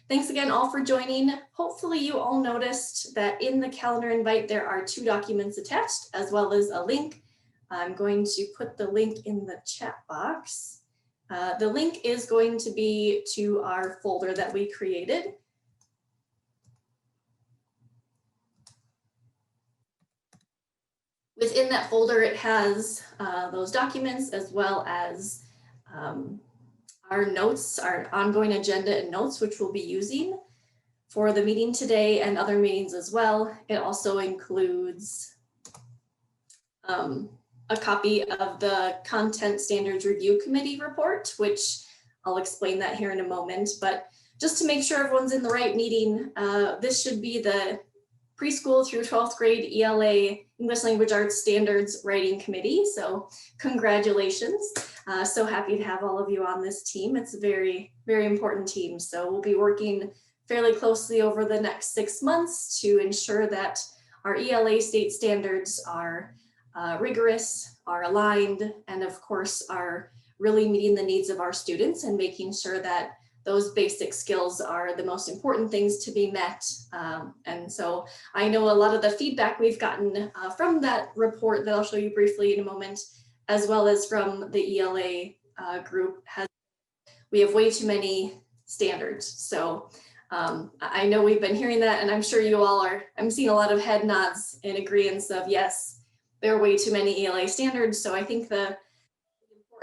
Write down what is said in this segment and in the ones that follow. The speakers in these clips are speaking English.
Thanks again all for joining. Hopefully you all noticed that in the calendar invite there are 2 documents attached as well as a link. I'm going to put the link in the chat box. The link is going to be to our folder that we created. Within that folder, it has those documents as well as our notes, our ongoing agenda and notes, which we'll be using for the meeting today and other meetings as well. It also includes a copy of the Content Standards Review Committee report, which I'll explain that here in a moment. But just to make sure everyone's in the right meeting, this should be the preschool through 12th grade ELA English Language Arts Standards Writing Committee. So congratulations. So happy to have all of you on this team. It's a very, very important team. So we'll be working fairly closely over the next 6 months to ensure that our ELA state standards are rigorous, are aligned, and of course are really meeting the needs of our students and making sure that those basic skills are the most important things to be met. And so I know a lot of the feedback we've gotten from that report that I'll show you briefly in a moment, as well as from the ELA group, we have way too many standards. So I know we've been hearing that, and I'm sure you all are. I'm seeing a lot of head nods in agreement of yes, there are way too many ELA standards. So I think the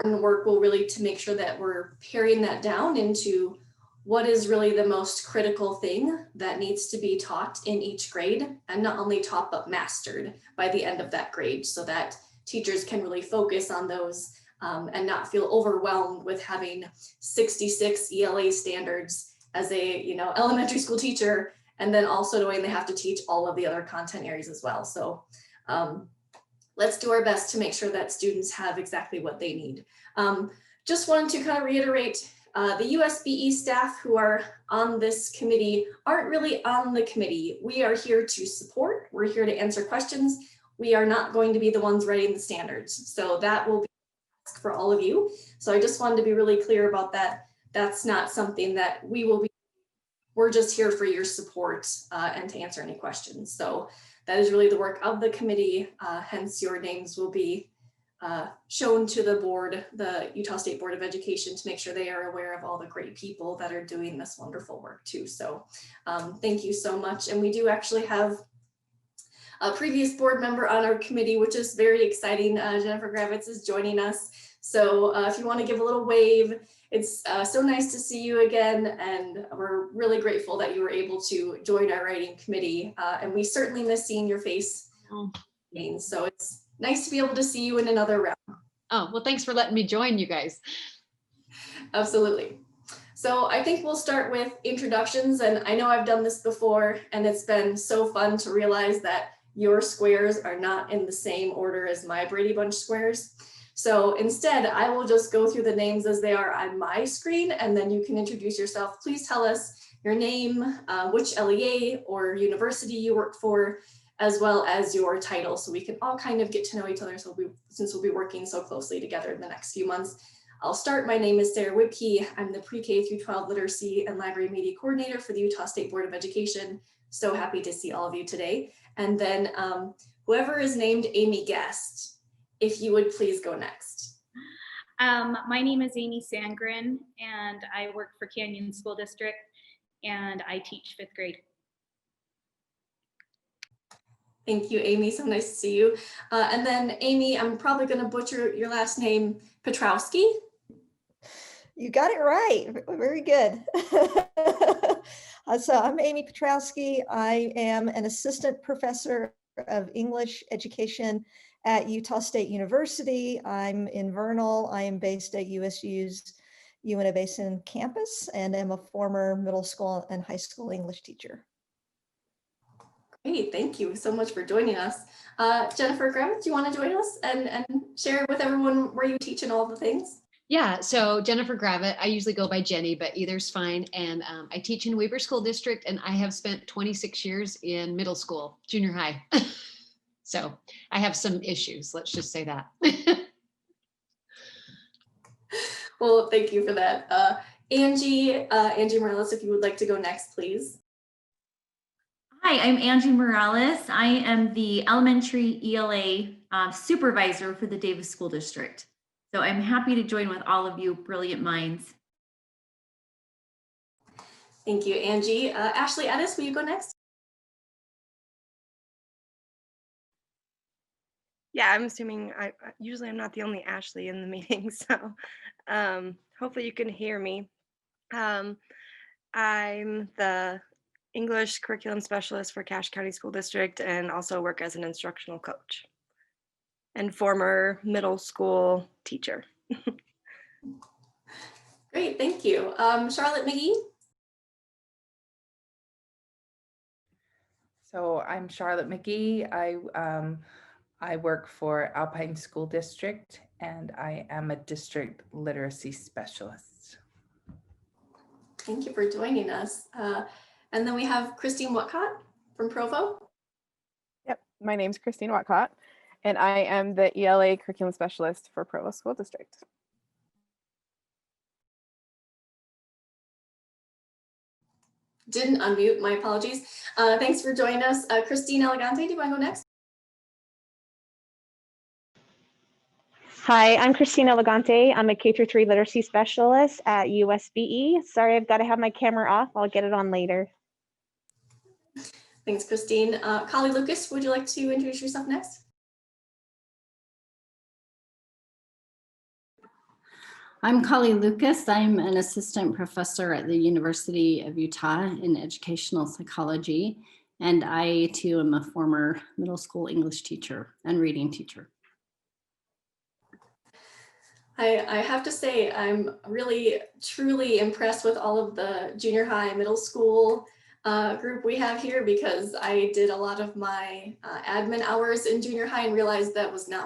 important work will really to make sure that we're paring that down into what is really the most critical thing that needs to be taught in each grade, and not only taught but mastered by the end of that grade, so that teachers can really focus on those and not feel overwhelmed with having 66 ELA standards as a elementary school teacher, and then also knowing they have to teach all of the other content areas as well. So let's do our best to make sure that students have exactly what they need. Just wanted to kind of reiterate, the USBE staff who are on this committee aren't really on the committee. We are here to support, we're here to answer questions. We are not going to be the ones writing the standards. So that will be for all of you. So I just wanted to be really clear about that. That's not something that we will be, we're just here for your support and to answer any questions. So that is really the work of the committee, hence your names will be shown to the board, the Utah State Board of Education, to make sure they are aware of all the great people that are doing this wonderful work too. So thank you so much. And we do actually have a previous board member on our committee, which is very exciting. Jennifer Gravitz is joining us. So if you want to give a little wave, it's so nice to see you again, and we're really grateful that you were able to join our writing committee, and we certainly miss seeing your face. So it's nice to be able to see you in another round. Oh, well, thanks for letting me join you guys. Absolutely. So I think we'll start with introductions, and I know I've done this before, and it's been so fun to realize that your squares are not in the same order as my Brady Bunch squares. So instead, I will just go through the names as they are on my screen, and then you can introduce yourself. Please tell us your name, which LEA or university you work for, as well as your title, so we can all kind of get to know each other since we'll be working so closely together in the next few months. I'll start. My name is Sarah Whipke. I'm the Pre-K through 12 Literacy and Library Media Coordinator for the Utah State Board of Education. So happy to see all of you today. And then whoever is named Amy Guest, if you would please go next. My name is Amy Sandgren, and I work for Canyon School District, and I teach 5th grade. Thank you, Amy. So nice to see you. And then Amy, I'm probably going to butcher your last name, Petrowski. You got it right. Very good. So I'm Amy Petrowski. I am an assistant professor of English education at Utah State University. I'm in Vernal. I am based at USU's Uinta Basin campus and am a former middle school and high school English teacher. Great, thank you so much for joining us. Jennifer Gravitz, do you want to join us and share with everyone where you teach and all the things? Yeah, so Jennifer Gravitz, I usually go by Jenny, but either's fine. And I teach in Weber School District, and I have spent 26 years in middle school, junior high. So I have some issues, let's just say that. Well, thank you for that. Angie Morales, if you would like to go next, please. Hi, I'm Angie Morales. I am the elementary ELA supervisor for the Davis School District. So I'm happy to join with all of you brilliant minds. Thank you, Angie. Ashley Edis, will you go next? Yeah, I'm assuming usually I'm not the only Ashley in the meeting, so hopefully you can hear me. I'm the English curriculum specialist for Cache County School District and also work as an instructional coach and former middle school teacher. Great, thank you. Charlotte McGee? So I'm Charlotte McGee. I work for Alpine School District and I am a district literacy specialist. Thank you for joining us. And then we have Christine Watcott from Provo. Yep, my name's Christine Watcott, and I am the ELA curriculum specialist for Provo School District. Didn't unmute, my apologies. Thanks for joining us. Christine Elegante, do you want to go next? Hi, I'm Christine Elegante. I'm a K-3 literacy specialist at USBE. Sorry, I've got to have my camera off. I'll get it on later. Thanks, Christine. Kali Lucas, would you like to introduce yourself next? I'm Kali Lucas. I'm an assistant professor at the University of Utah in educational psychology, and I too am a former middle school English teacher and reading teacher. I have to say, I'm really, truly impressed with all of the junior high, middle school group we have here, because I did a lot of my admin hours in junior high and realized that was not.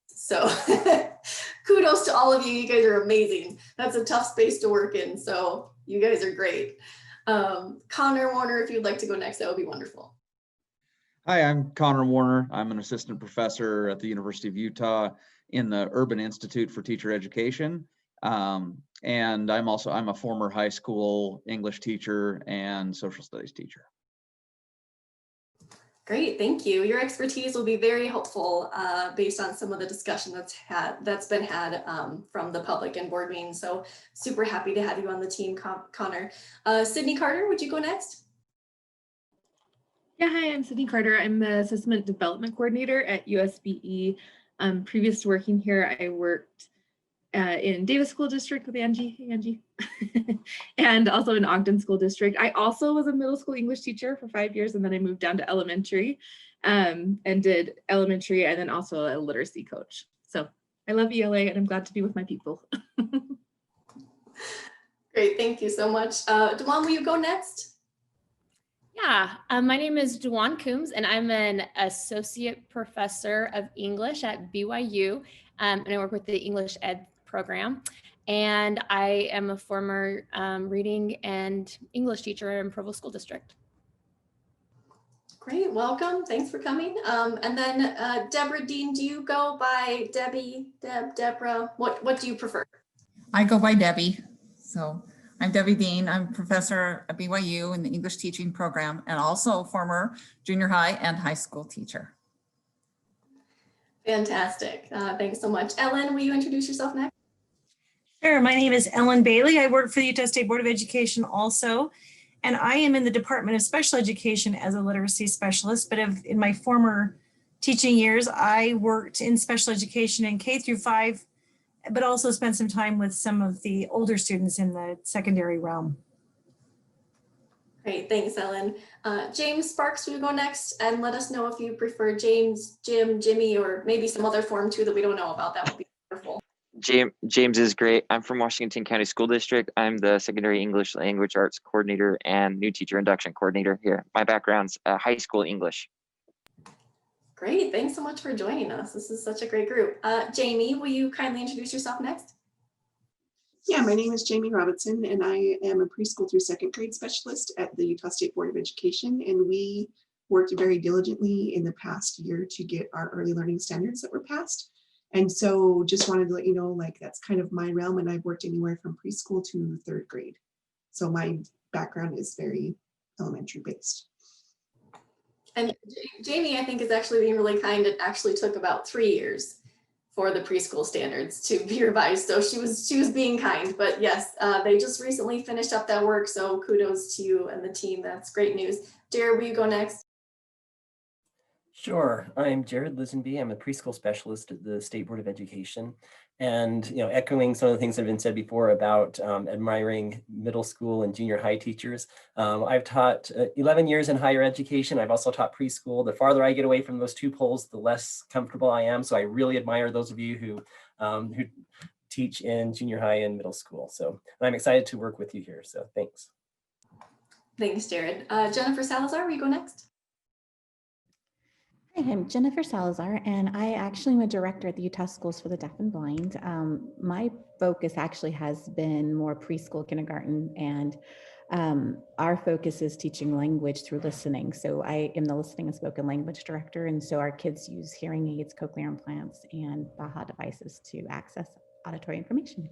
So kudos to all of you. You guys are amazing. That's a tough space to work in. So you guys are great. Connor Warner, if you'd like to go next, that would be wonderful. Hi, I'm Connor Warner. I'm an assistant professor at the University of Utah in the Urban Institute for Teacher Education. And I'm a former high school English teacher and social studies teacher. Great, thank you. Your expertise will be very helpful based on some of the discussion that's been had from the public and board meetings. So super happy to have you on the team, Connor. Sydney Carter, would you go next? Yeah, hi, I'm Sydney Carter. I'm the Assessment Development Coordinator at USBE. Previous to working here, I worked in Davis School District with Angie, and also in Ogden School District. I also was a middle school English teacher for 5 years, and then I moved down to elementary and did elementary and then also a literacy coach. So I love ELA and I'm glad to be with my people. Great, thank you so much. Dewan, will you go next? Yeah, my name is Dewan Coombs, and I'm an associate professor of English at BYU, and I work with the English Ed program. And I am a former reading and English teacher in Provo School District. Great, welcome. Thanks for coming. And then Deborah Dean, do you go by Debbie, Deborah? What do you prefer? I go by Debbie. So I'm Debbie Dean. I'm a professor at BYU in the English teaching program and also a former junior high and high school teacher. Fantastic. Thanks so much. Ellen, will you introduce yourself next? Sure. My name is Ellen Bailey. I work for the Utah State Board of Education also, and I am in the Department of Special Education as a literacy specialist. But in my former teaching years, I worked in special education in K-5, but also spent some time with some of the older students in the secondary realm. Great, thanks, Ellen. James Sparks, will you go next and let us know if you prefer James, Jim, Jimmy, or maybe some other form too that we don't know about. That would be wonderful. James is great. I'm from Washington County School District. I'm the secondary English language arts coordinator and new teacher induction coordinator here. My background's high school English. Great, thanks so much for joining us. This is such a great group. Jamie, will you kindly introduce yourself next? Yeah, my name is Jamie Robinson, and I am a preschool through second grade specialist at the Utah State Board of Education. And we worked very diligently in the past year to get our early learning standards that were passed. And so just wanted to let you know, like, that's kind of my realm, and I've worked anywhere from preschool to 3rd grade. So my background is very elementary based. And Jamie, I think, is actually being really kind. It actually took about 3 years for the preschool standards to be revised. So she was being kind, but yes, they just recently finished up that work. So kudos to you and the team. That's great news. Jared, will you go next? Sure. I'm Jared Lisenby. I'm a preschool specialist at the State Board of Education. And, echoing some of the things that have been said before about admiring middle school and junior high teachers. I've taught 11 years in higher education. I've also taught preschool. The farther I get away from those two poles, the less comfortable I am. So I really admire those of you who teach in junior high and middle school. So I'm excited to work with you here. So thanks. Thanks, Jared. Jennifer Salazar, will you go next? Hi, I'm Jennifer Salazar, and I actually am a director at the Utah Schools for the Deaf and Blind. My focus actually has been more preschool, kindergarten, and our focus is teaching language through listening. So I am the listening and spoken language director, and so our kids use hearing aids, cochlear implants, and BAHA devices to access auditory information.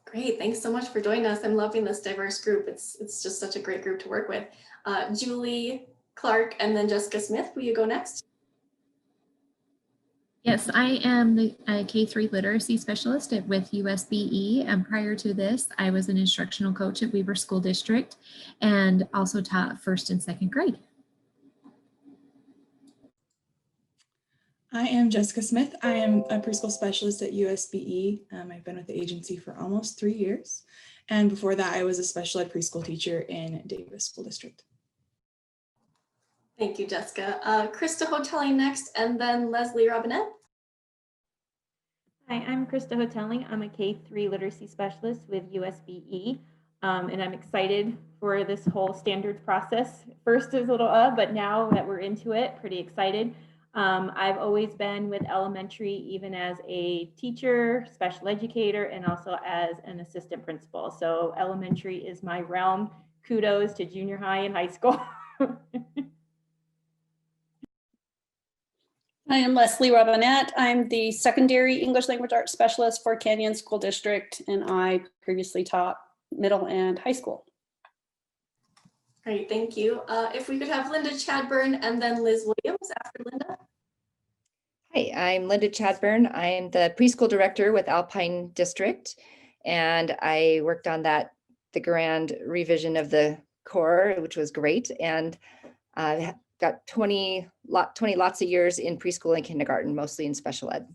Great, thanks so much for joining us. I'm loving this diverse group. It's just such a great group to work with. Julie Clark and then Jessica Smith, will you go next? Yes, I am the K-3 literacy specialist with USBE, and prior to this, I was an instructional coach at Weber School District and also taught 1st and 2nd grade. I am Jessica Smith. I am a preschool specialist at USBE. I've been with the agency for almost 3 years. And before that, I was a special ed preschool teacher in Davis School District. Thank you, Jessica. Krista Hotelling next, and then Leslie Robinette. Hi, I'm Krista Hotelling. I'm a K-3 literacy specialist with USBE, and I'm excited for this whole standards process. First is a little but now that we're into it, pretty excited. I've always been with elementary, even as a teacher, special educator, and also as an assistant principal. So elementary is my realm. Kudos to junior high and high school. I am Leslie Robinette. I'm the secondary English language arts specialist for Canyon School District, and I previously taught middle and high school. Great, thank you. If we could have Linda Chadburn and then Liz Williams after Linda. Hi, I'm Linda Chadburn. I am the preschool director with Alpine District, and I worked on the grand revision of the core, which was great. And I got 20 lots of years in preschool and kindergarten, mostly in special ed.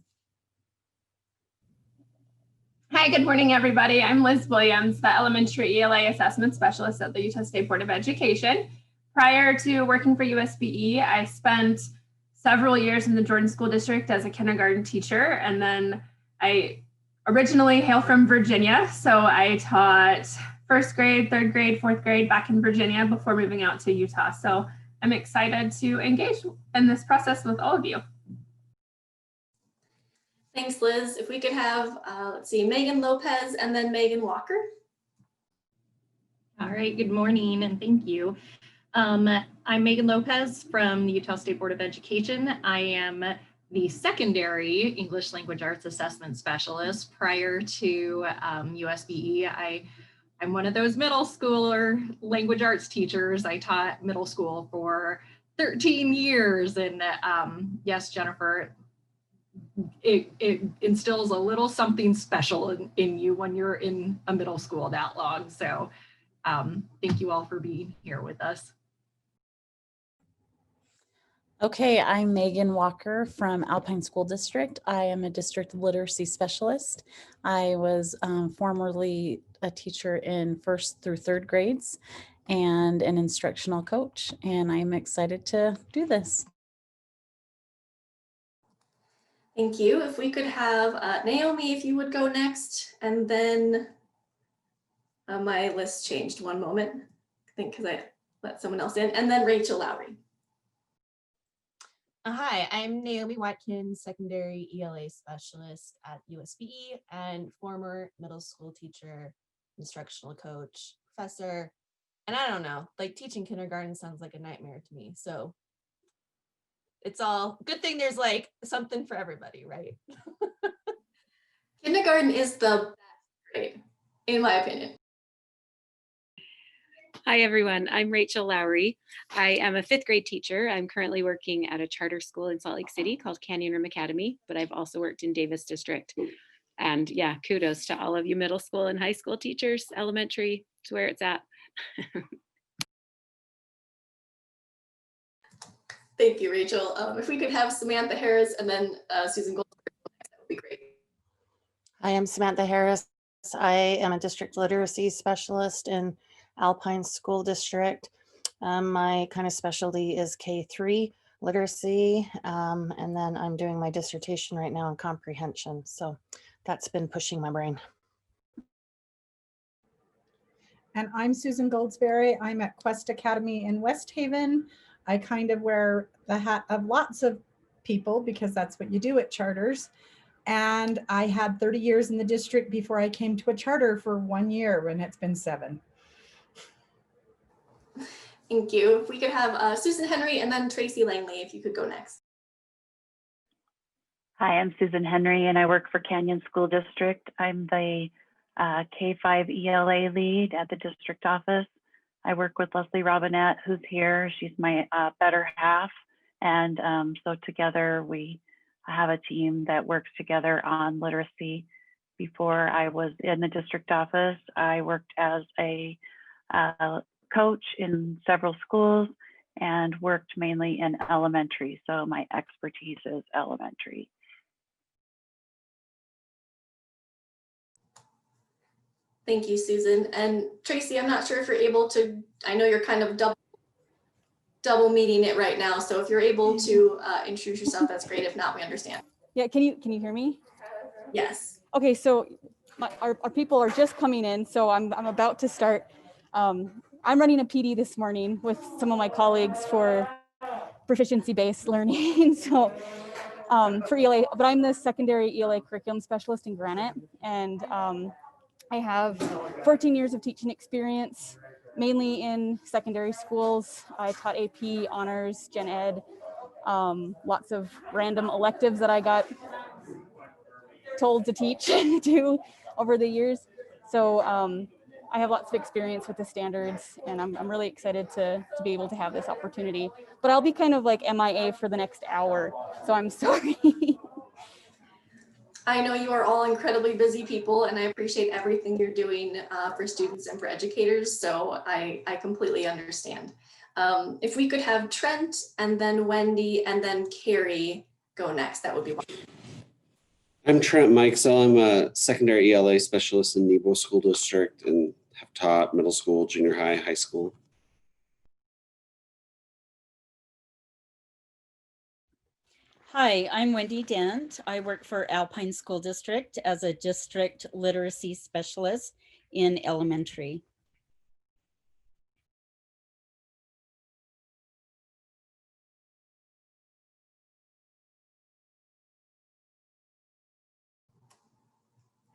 Hi, good morning, everybody. I'm Liz Williams, the elementary ELA assessment specialist at the Utah State Board of Education. Prior to working for USBE, I spent several years in the Jordan School District as a kindergarten teacher. And then I originally hail from Virginia. So I taught 1st grade, 3rd grade, 4th grade back in Virginia before moving out to Utah. So I'm excited to engage in this process with all of you. Thanks, Liz. If we could have, let's see, Megan Lopez and then Megan Walker. All right, good morning and thank you. I'm Megan Lopez from the Utah State Board of Education. I am the secondary English language arts assessment specialist. Prior to USBE, I'm one of those middle schooler language arts teachers. I taught middle school for 13 years. And yes, Jennifer, it instills a little something special in you when you're in a middle school that long. So thank you all for being here with us. Okay, I'm Megan Walker from Alpine School District. I am a district literacy specialist. I was formerly a teacher in 1st through 3rd grades and an instructional coach, and I'm excited to do this. Thank you. If we could have Naomi, if you would go next, and then my list changed one moment, I think because I let someone else in, and then Rachel Lowry. Hi, I'm Naomi Watkins, secondary ELA specialist at USBE and former middle school teacher, instructional coach, professor. And I don't know, like teaching kindergarten sounds like a nightmare to me. So it's all good thing there's like something for everybody, right? Kindergarten is the best grade, in my opinion. Hi, everyone. I'm Rachel Lowry. I am a 5th grade teacher. I'm currently working at a charter school in Salt Lake City called Canyon Rim Academy, but I've also worked in Davis District. And yeah, kudos to all of you middle school and high school teachers. Elementary is where it's at. Thank you, Rachel. If we could have Samantha Harris and then Susan Gold, that would be great. I am Samantha Harris. I am a district literacy specialist in Alpine School District. My kind of specialty is K3 literacy, and then I'm doing my dissertation right now on comprehension. So that's been pushing my brain. And I'm Susan Goldsberry. I'm at Quest Academy in West Haven. I kind of wear the hat of lots of people because that's what you do at charters. And I had 30 years in the district before I came to a charter for 1 year, and it's been 7. Thank you. If we could have Susan Henry and then Tracy Langley, if you could go next. Hi, I'm Susan Henry and I work for Canyon School District. I'm the K5 ELA lead at the district office. I work with Leslie Robinette, who's here. She's my better half. And so together we have a team that works together on literacy. Before I was in the district office, I worked as a coach in several schools and worked mainly in elementary. So my expertise is elementary. Thank you, Susan. And Tracy, I'm not sure if you're able to, I know you're kind of double meeting it right now. So if you're able to introduce yourself, that's great. If not, we understand. Yeah, can you hear me? Yes. Okay, so our people are just coming in, so I'm about to start. I'm running a PD this morning with some of my colleagues for proficiency-based learning. So for ELA, but I'm the secondary ELA curriculum specialist in Granite, and I have 14 years of teaching experience, mainly in secondary schools. I taught AP, honors, gen ed, lots of random electives that I got told to teach to over the years. So I have lots of experience with the standards, and I'm really excited to be able to have this opportunity. But I'll be kind of like MIA for the next hour, so I'm sorry. I know you are all incredibly busy people, and I appreciate everything you're doing for students and for educators, so I completely understand. If we could have Trent and then Wendy and then Carrie go next, that would be wonderful. I'm Trent Mikesell. I'm a secondary ELA specialist in Nebo School District and have taught middle school, junior high, high school. Hi, I'm Wendy Dent. I work for Alpine School District as a district literacy specialist in elementary.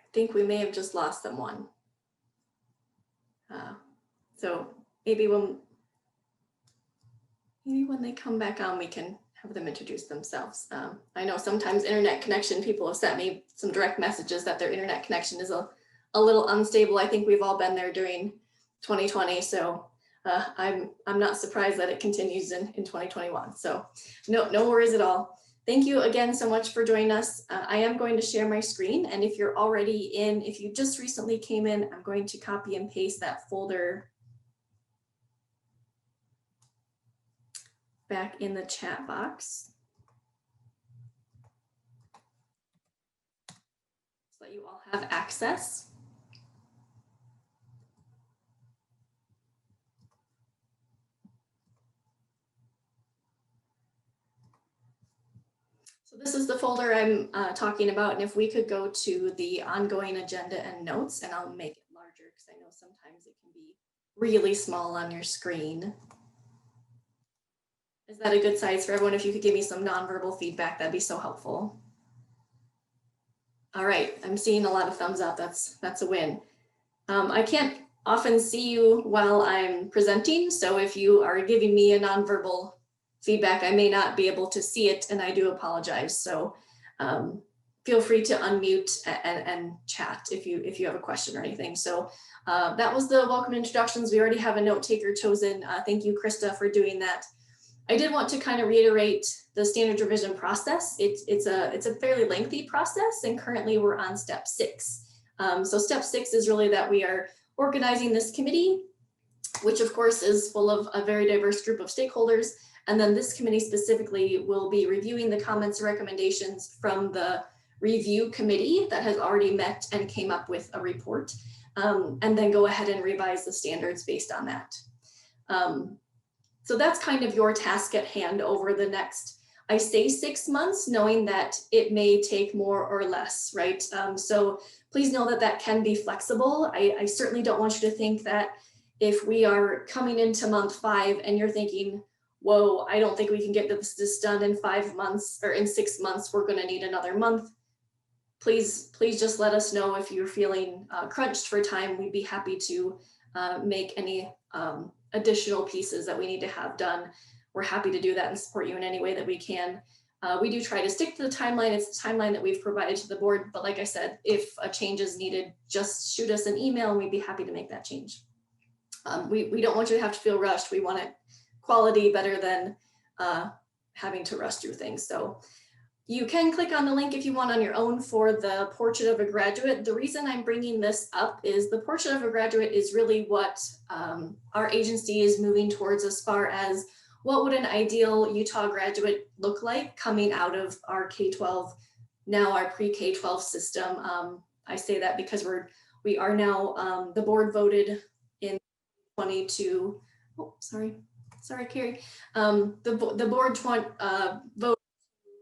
I think we may have just lost someone. So maybe when they come back on, we can have them introduce themselves. I know sometimes internet connection, people have sent me some direct messages that their internet connection is a little unstable. I think we've all been there during 2020. So I'm not surprised that it continues in 2021. So no worries at all. Thank you again so much for joining us. I am going to share my screen, and if you're already in, if you just recently came in, I'm going to copy and paste that folder back in the chat box so that you all have access. So this is the folder I'm talking about, and if we could go to the ongoing agenda and notes, and I'll make it larger because I know sometimes it can be really small on your screen. Is that a good size for everyone? If you could give me some nonverbal feedback, that'd be so helpful. All right, I'm seeing a lot of thumbs up. That's a win. I can't often see you while I'm presenting, so if you are giving me a nonverbal feedback, I may not be able to see it, and I do apologize. So feel free to unmute and chat if you have a question or anything. So that was the welcome introductions. We already have a note taker chosen. Thank you, Krista, for doing that. I did want to kind of reiterate the standards revision process. It's a fairly lengthy process, and currently we're on step 6. So step 6 is really that we are organizing this committee, which of course is full of a very diverse group of stakeholders. And then this committee specifically will be reviewing the comments and recommendations from the review committee that has already met and came up with a report, and then go ahead and revise the standards based on that. So that's kind of your task at hand over the next, I say 6 months, knowing that it may take more or less, right? So please know that that can be flexible. I certainly don't want you to think that if we are coming into month 5 and you're thinking, whoa, I don't think we can get this done in 5 months or in 6 months, we're gonna need another month. Please just let us know if you're feeling crunched for time. We'd be happy to make any additional pieces that we need to have done. We're happy to do that and support you in any way that we can. We do try to stick to the timeline. It's the timeline that we've provided to the board. But like I said, if a change is needed, just shoot us an email and we'd be happy to make that change. We don't want you to have to feel rushed. We want it quality better than having to rush through things. So you can click on the link if you want on your own for the portrait of a graduate. The reason I'm bringing this up is the portrait of a graduate is really what our agency is moving towards as far as what would an ideal Utah graduate look like coming out of our K-12, now our pre-K-12 system. I say that because we are now, the board voted in 22, oh, sorry, Carrie. The board vote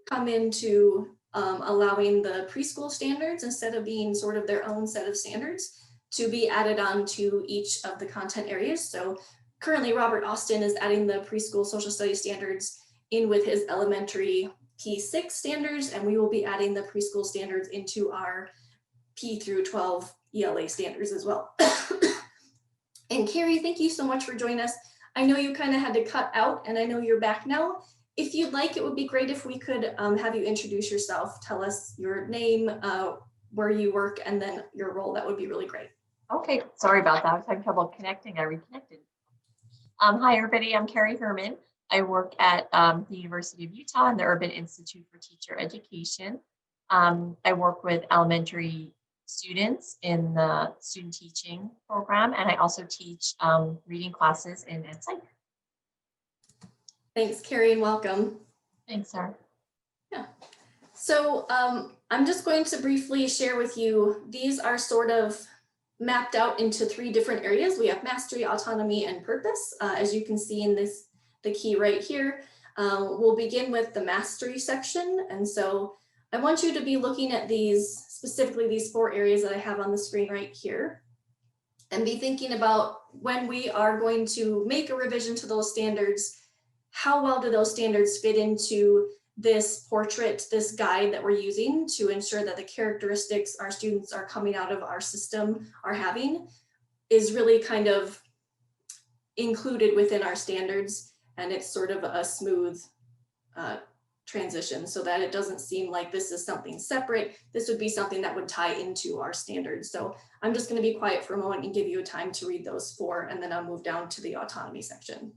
come into allowing the preschool standards, instead of being sort of their own set of standards, to be added on to each of the content areas. So currently Robert Austin is adding the preschool social studies standards in with his elementary P6 standards, and we will be adding the preschool standards into our P through 12 ELA standards as well. And Carrie, thank you so much for joining us. I know you kind of had to cut out, and I know you're back now. If you'd like, it would be great if we could have you introduce yourself, tell us your name, where you work, and then your role. That would be really great. Okay, sorry about that. I was having trouble connecting. I reconnected. Hi, everybody. I'm Carrie Herman. I work at the University of Utah and the Urban Institute for Teacher Education. I work with elementary students in the student teaching program, and I also teach reading classes in Ed Psych. Thanks, Carrie, and welcome. Thanks, Sarah. Yeah. So I'm just going to briefly share with you, these are sort of mapped out into 3 different areas. We have mastery, autonomy, and purpose. As you can see in the key right here, we'll begin with the mastery section. And so I want you to be looking at these, specifically these 4 areas that I have on the screen right here, and be thinking about when we are going to make a revision to those standards, how well do those standards fit into this portrait, this guide that we're using to ensure that the characteristics our students are coming out of our system are having is really kind of included within our standards, and it's sort of a smooth transition so that it doesn't seem like this is something separate. This would be something that would tie into our standards. So I'm just going to be quiet for a moment and give you a time to read those 4, and then I'll move down to the autonomy section.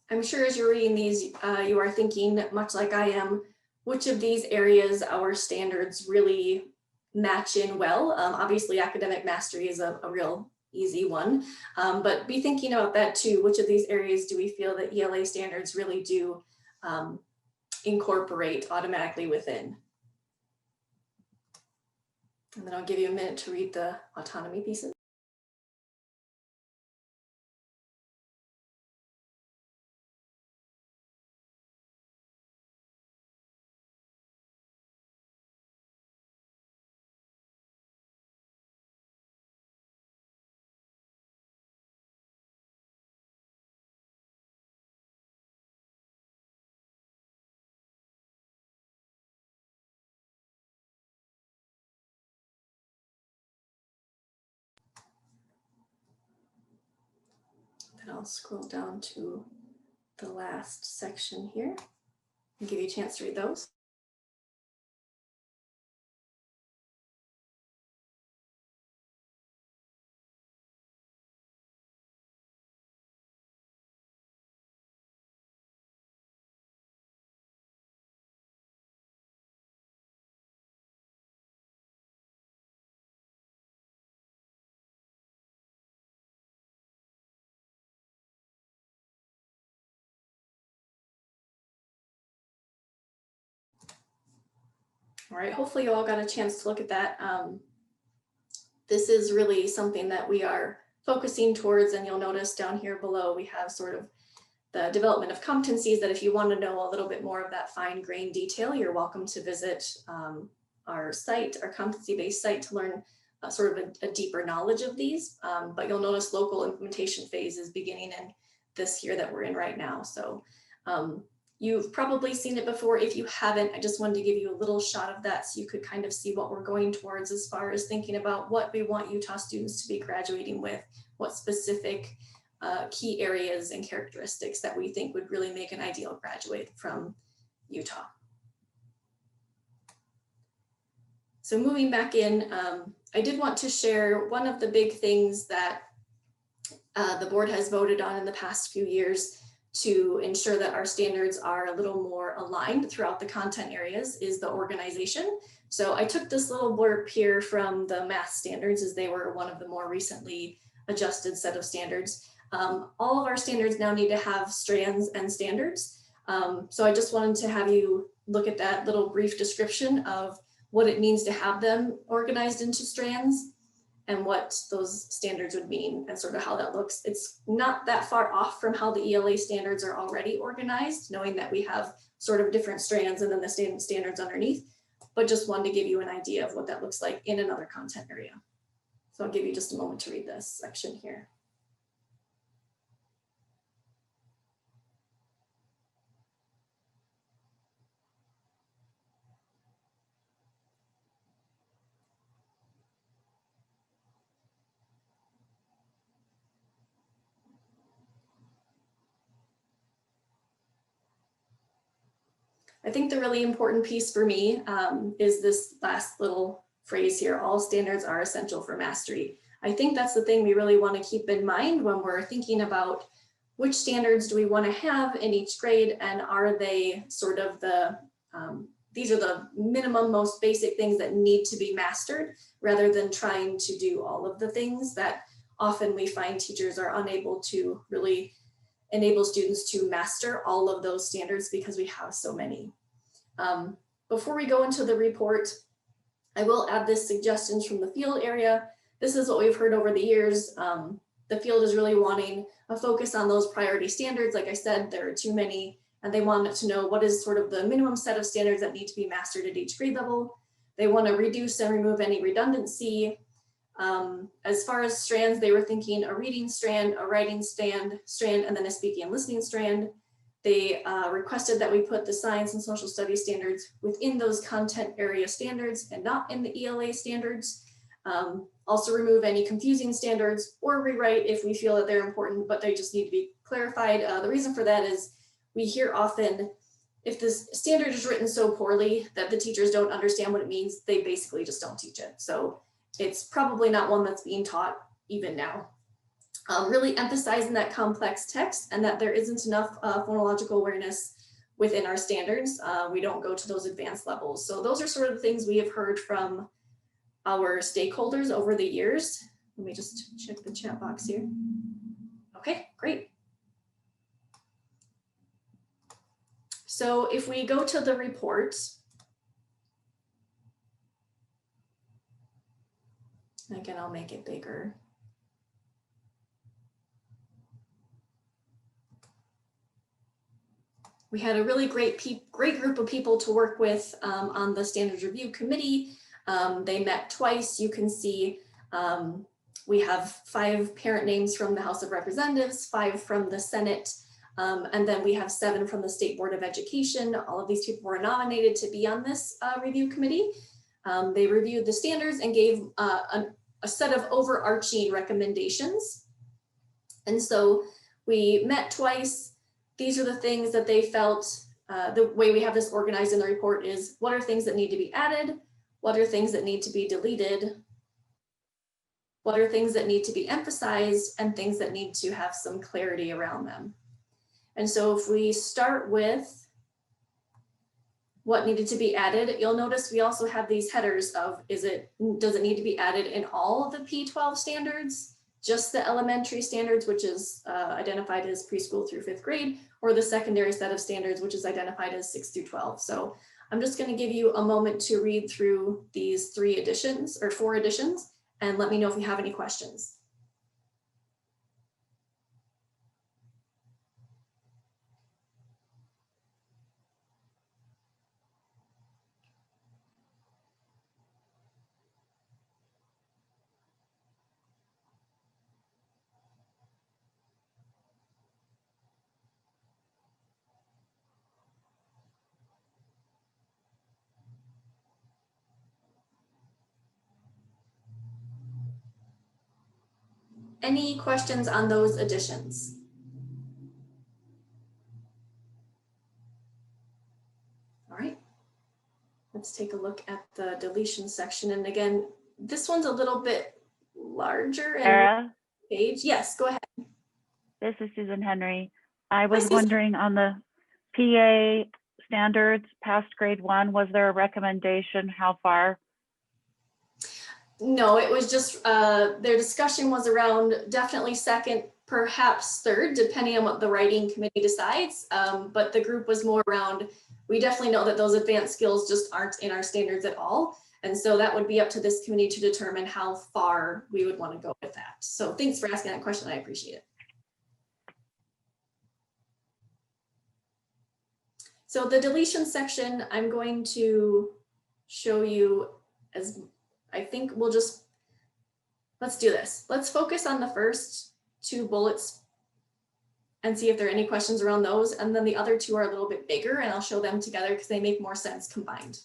I'm sure as you're reading these, you are thinking, much like I am, which of these areas our standards really match in well. Obviously, academic mastery is a real easy one, but be thinking about that too. Which of these areas do we feel that ELA standards really do incorporate automatically within? And then I'll give you a minute to read the autonomy pieces. And I'll scroll down to the last section here and give you a chance to read those. All right, hopefully you all got a chance to look at that. This is really something that we are focusing towards, and you'll notice down here below, we have sort of the development of competencies that if you want to know a little bit more of that fine grained detail, you're welcome to visit our site, our competency-based site, to learn sort of a deeper knowledge of these. But you'll notice local implementation phase is beginning in this year that we're in right now. So you've probably seen it before. If you haven't, I just wanted to give you a little shot of that so you could kind of see what we're going towards as far as thinking about what we want Utah students to be graduating with, what specific key areas and characteristics that we think would really make an ideal graduate from Utah. So moving back in, I did want to share one of the big things that the board has voted on in the past few years to ensure that our standards are a little more aligned throughout the content areas is the organization. So I took this little blurb here from the math standards, as they were one of the more recently adjusted set of standards. All of our standards now need to have strands and standards. So I just wanted to have you look at that little brief description of what it means to have them organized into strands and what those standards would mean and sort of how that looks. It's not that far off from how the ELA standards are already organized, knowing that we have sort of different strands and then the standards underneath, but just wanted to give you an idea of what that looks like in another content area. So I'll give you just a moment to read this section here. I think the really important piece for me is this last little phrase here: all standards are essential for mastery. I think that's the thing we really want to keep in mind when we're thinking about which standards do we want to have in each grade, and are they sort of the, these are the minimum, most basic things that need to be mastered, rather than trying to do all of the things that often we find teachers are unable to really enable students to master all of those standards because we have so many. Before we go into the report, I will add this suggestions from the field area. This is what we've heard over the years. The field is really wanting a focus on those priority standards. Like I said, there are too many, and they want to know what is sort of the minimum set of standards that need to be mastered at each grade level. They want to reduce and remove any redundancy. As far as strands, they were thinking a reading strand, a writing strand, and then a speaking and listening strand. They requested that we put the science and social studies standards within those content area standards and not in the ELA standards. Also remove any confusing standards or rewrite if we feel that they're important, but they just need to be clarified. The reason for that is we hear often, if this standard is written so poorly that the teachers don't understand what it means, they basically just don't teach it. So it's probably not one that's being taught even now. Really emphasizing that complex text and that there isn't enough phonological awareness within our standards. We don't go to those advanced levels. So those are sort of the things we have heard from our stakeholders over the years. Let me just check the chat box here. Okay, great. So if we go to the report, again, I'll make it bigger. We had a really great group of people to work with on the Standards Review Committee. They met twice. You can see we have 5 parent names from the House of Representatives, 5 from the Senate, and then we have 7 from the State Board of Education. All of these people were nominated to be on this review committee. They reviewed the standards and gave a set of overarching recommendations. And so We met twice. These are the things that they felt, the way we have this organized in the report is what are things that need to be added? What are things that need to be deleted? What are things that need to be emphasized and things that need to have some clarity around them? And so if we start with what needed to be added, you'll notice we also have these headers of, does it need to be added in all of the P12 standards, just the elementary standards, which is identified as preschool through 5th grade, or the secondary set of standards, which is identified as 6 through 12. So I'm just going to give you a moment to read through these 3 additions or 4 additions, and let me know if you have any questions. Any questions on those additions? All right, let's take a look at the deletion section. And again, this one's a little bit larger and Sarah, page. Yes, go ahead. this is Susan Henry. I was wondering on the PA standards past grade 1, was there a recommendation? How far? No, it was just their discussion was around definitely 2nd, perhaps 3rd, depending on what the writing committee decides. But the group was more around, we definitely know that those advanced skills just aren't in our standards at all. And so that would be up to this committee to determine how far we would want to go with that. So thanks for asking that question. I appreciate it. So the deletion section, I'm going to show you as, I think we'll just, let's do this. Let's focus on the first 2 bullets and see if there are any questions around those. And then the other 2 are a little bit bigger and I'll show them together because they make more sense combined.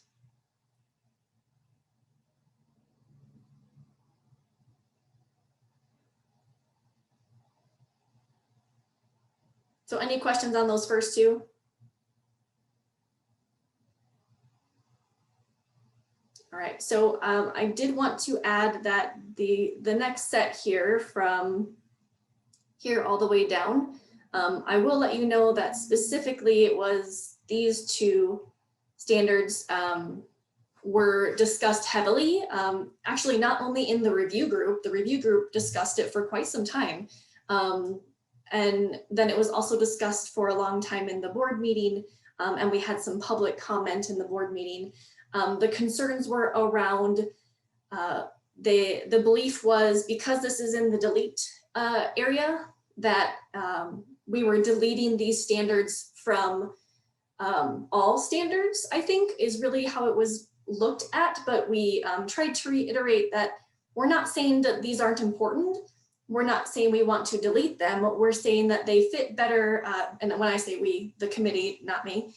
So any questions on those first 2? All right, so I did want to add that the next set here from here all the way down, I will let you know that specifically it was these 2 standards were discussed heavily. Actually, not only in the review group discussed it for quite some time. And then it was also discussed for a long time in the board meeting, and we had some public comment in the board meeting. The concerns were around, the belief was because this is in the delete area that we were deleting these standards from all standards, I think is really how it was looked at. But we tried to reiterate that we're not saying that these aren't important. We're not saying we want to delete them. We're saying that they fit better. And when I say we, the committee, not me.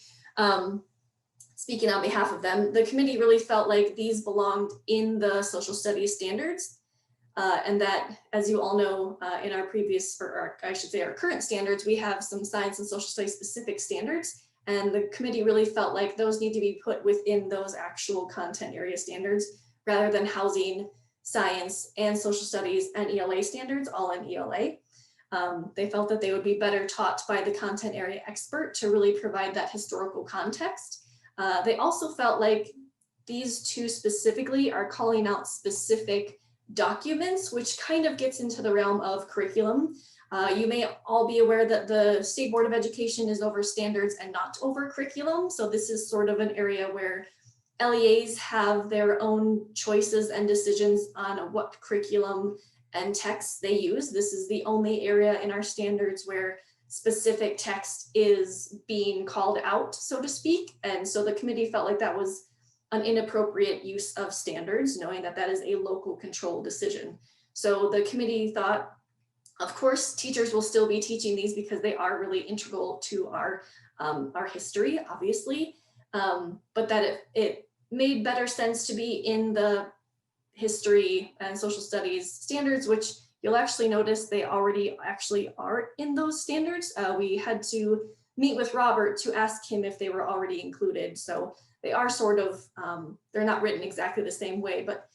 Speaking on behalf of them, the committee really felt like these belonged in the social studies standards, and that, as you all know, in our previous, or I should say our current standards, we have some science and social studies specific standards, and the committee really felt like those need to be put within those actual content area standards rather than housing science and social studies and ELA standards all in ELA. They felt that they would be better taught by the content area expert to really provide that historical context. They also felt like these 2 specifically are calling out specific documents, which kind of gets into the realm of curriculum. You may all be aware that the State Board of Education is over standards and not over curriculum. So this is sort of an area where LEAs have their own choices and decisions on what curriculum and texts they use. This is the only area in our standards where specific text is being called out, so to speak. And so the committee felt like that was an inappropriate use of standards, knowing that that is a local control decision. So the committee thought, of course, teachers will still be teaching these because they are really integral to our history, obviously, but that it made better sense to be in the history and social studies standards, which you'll actually notice they already actually are in those standards. We had to meet with Robert to ask him if they were already included. So they are sort of, they're not written exactly the same way, but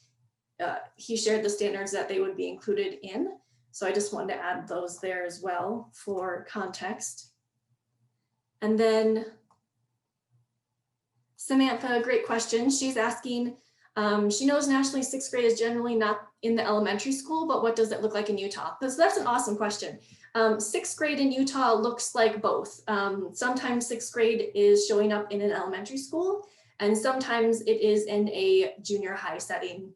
he shared the standards that they would be included in. So I just wanted to add those there as well for context. And then Samantha, great question. She's asking, she knows nationally 6th grade is generally not in the elementary school, but what does it look like in Utah? So that's an awesome question. 6th grade in Utah looks like both. Sometimes 6th grade is showing up in an elementary school, and sometimes it is in a junior high setting,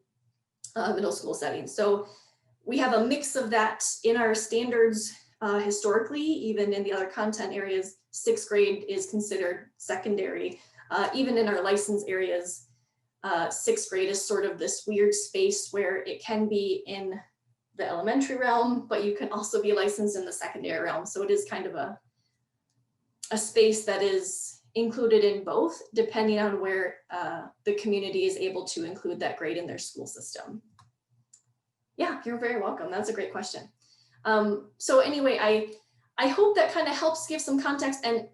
middle school setting. So we have a mix of that in our standards historically. Even in the other content areas, 6th grade is considered secondary. Even in our license areas, 6th grade is sort of this weird space where it can be in the elementary realm, but you can also be licensed in the secondary realm. So it is kind of a space that is included in both, depending on where the community is able to include that grade in their school system. Yeah, you're very welcome. That's a great question. So anyway, I hope that kind of helps give some context. And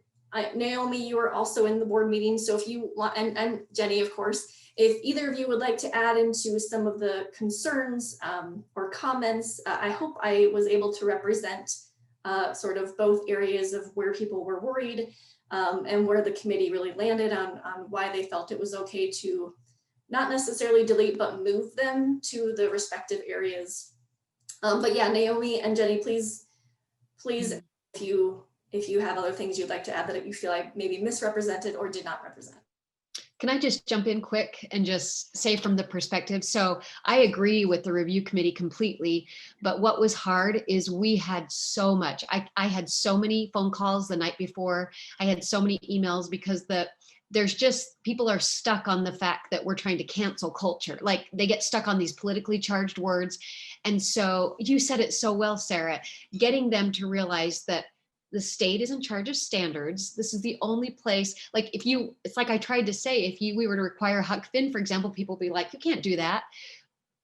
Naomi, you are also in the board meeting. So if you want, and Jenny, of course, if either of you would like to add into some of the concerns or comments, I hope I was able to represent sort of both areas of where people were worried and where the committee really landed on why they felt it was okay to not necessarily delete, but move them to the respective areas. But yeah, Naomi and Jenny, please, if you have other things you'd like to add that you feel like maybe misrepresented or did not represent. Can I just jump in quick and just say from the perspective? So I agree with the review committee completely, but what was hard is we had so much. I had so many phone calls the night before. I had so many emails because there's just, people are stuck on the fact that we're trying to cancel culture. Like they get stuck on these politically charged words. And so you said it so well, Sarah, getting them to realize that the state is in charge of standards. This is the only place, like if you, it's like I tried to say, if we were to require Huck Finn, for example, people would be like, you can't do that.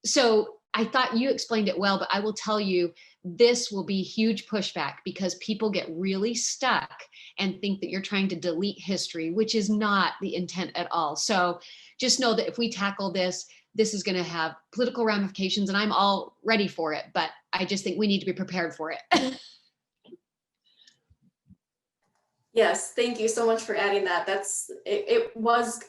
So I thought you explained it well, but I will tell you, this will be huge pushback because people get really stuck and think that you're trying to delete history, which is not the intent at all. So just know that if we tackle this, this is going to have political ramifications and I'm all ready for it, but I just think we need to be prepared for it. Yes, thank you so much for adding that. It was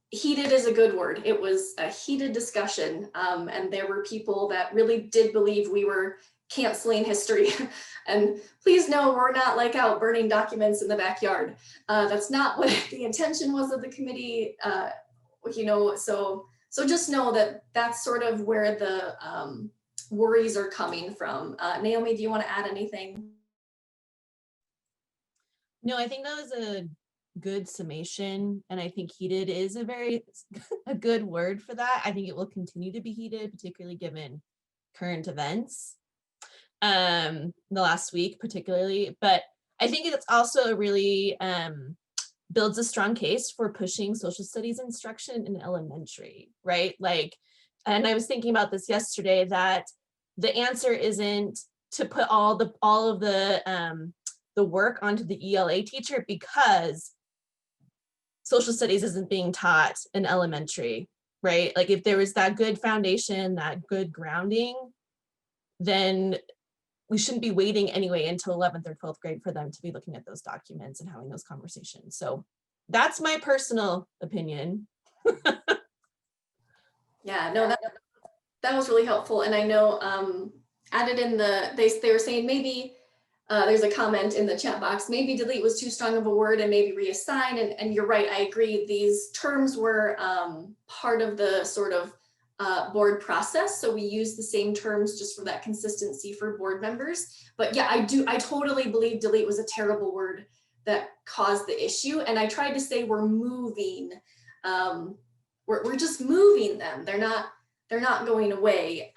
heated is a good word. It was a heated discussion, and there were people that really did believe we were canceling history. And please know we're not like out burning documents in the backyard. That's not what the intention was of the committee. You know, so just know that that's sort of where the worries are coming from. Naomi, do you want to add anything? No, I think that was a good summation. And I think heated is a good word for that. I think it will continue to be heated, particularly given current events the last week particularly. But I think it's also really builds a strong case for pushing social studies instruction in elementary, right? Like, and I was thinking about this yesterday, that the answer isn't to put all of the work onto the ELA teacher because social studies isn't being taught in elementary, right? Like if there was that good foundation, that good grounding, then we shouldn't be waiting anyway until 11th or 12th grade for them to be looking at those documents and having those conversations. So that's my personal opinion. Yeah, no, that was really helpful. And I know added in they were saying maybe there's a comment in the chat box, maybe delete was too strong of a word and maybe reassign. And you're right, I agree. These terms were part of the sort of board process. So we use the same terms just for that consistency for board members. But yeah, I totally believe delete was a terrible word that caused the issue. And I tried to say we're moving, we're just moving them. They're not going away.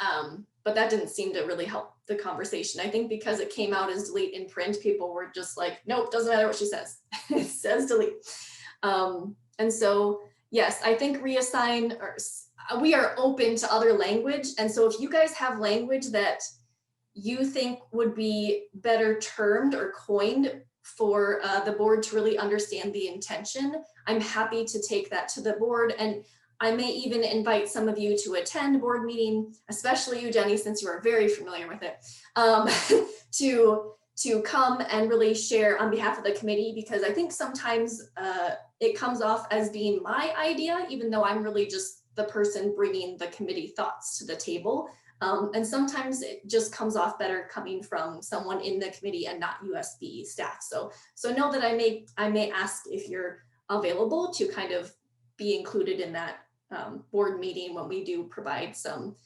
But that didn't seem to really help the conversation. I think because it came out as delete in print, people were just like, nope, doesn't matter what she says. It says delete. And so, yes, I think reassign, or we are open to other language. And so if you guys have language that you think would be better termed or coined for the board to really understand the intention, I'm happy to take that to the board. And I may even invite some of you to attend a board meeting, especially you, Jenny, since you are very familiar with it, to come and really share on behalf of the committee, because I think sometimes it comes off as being my idea, even though I'm really just the person bringing the committee thoughts to the table. And sometimes it just comes off better coming from someone in the committee and not USBE staff. So know that I may ask if you're available to kind of be included in that board meeting when we do provide some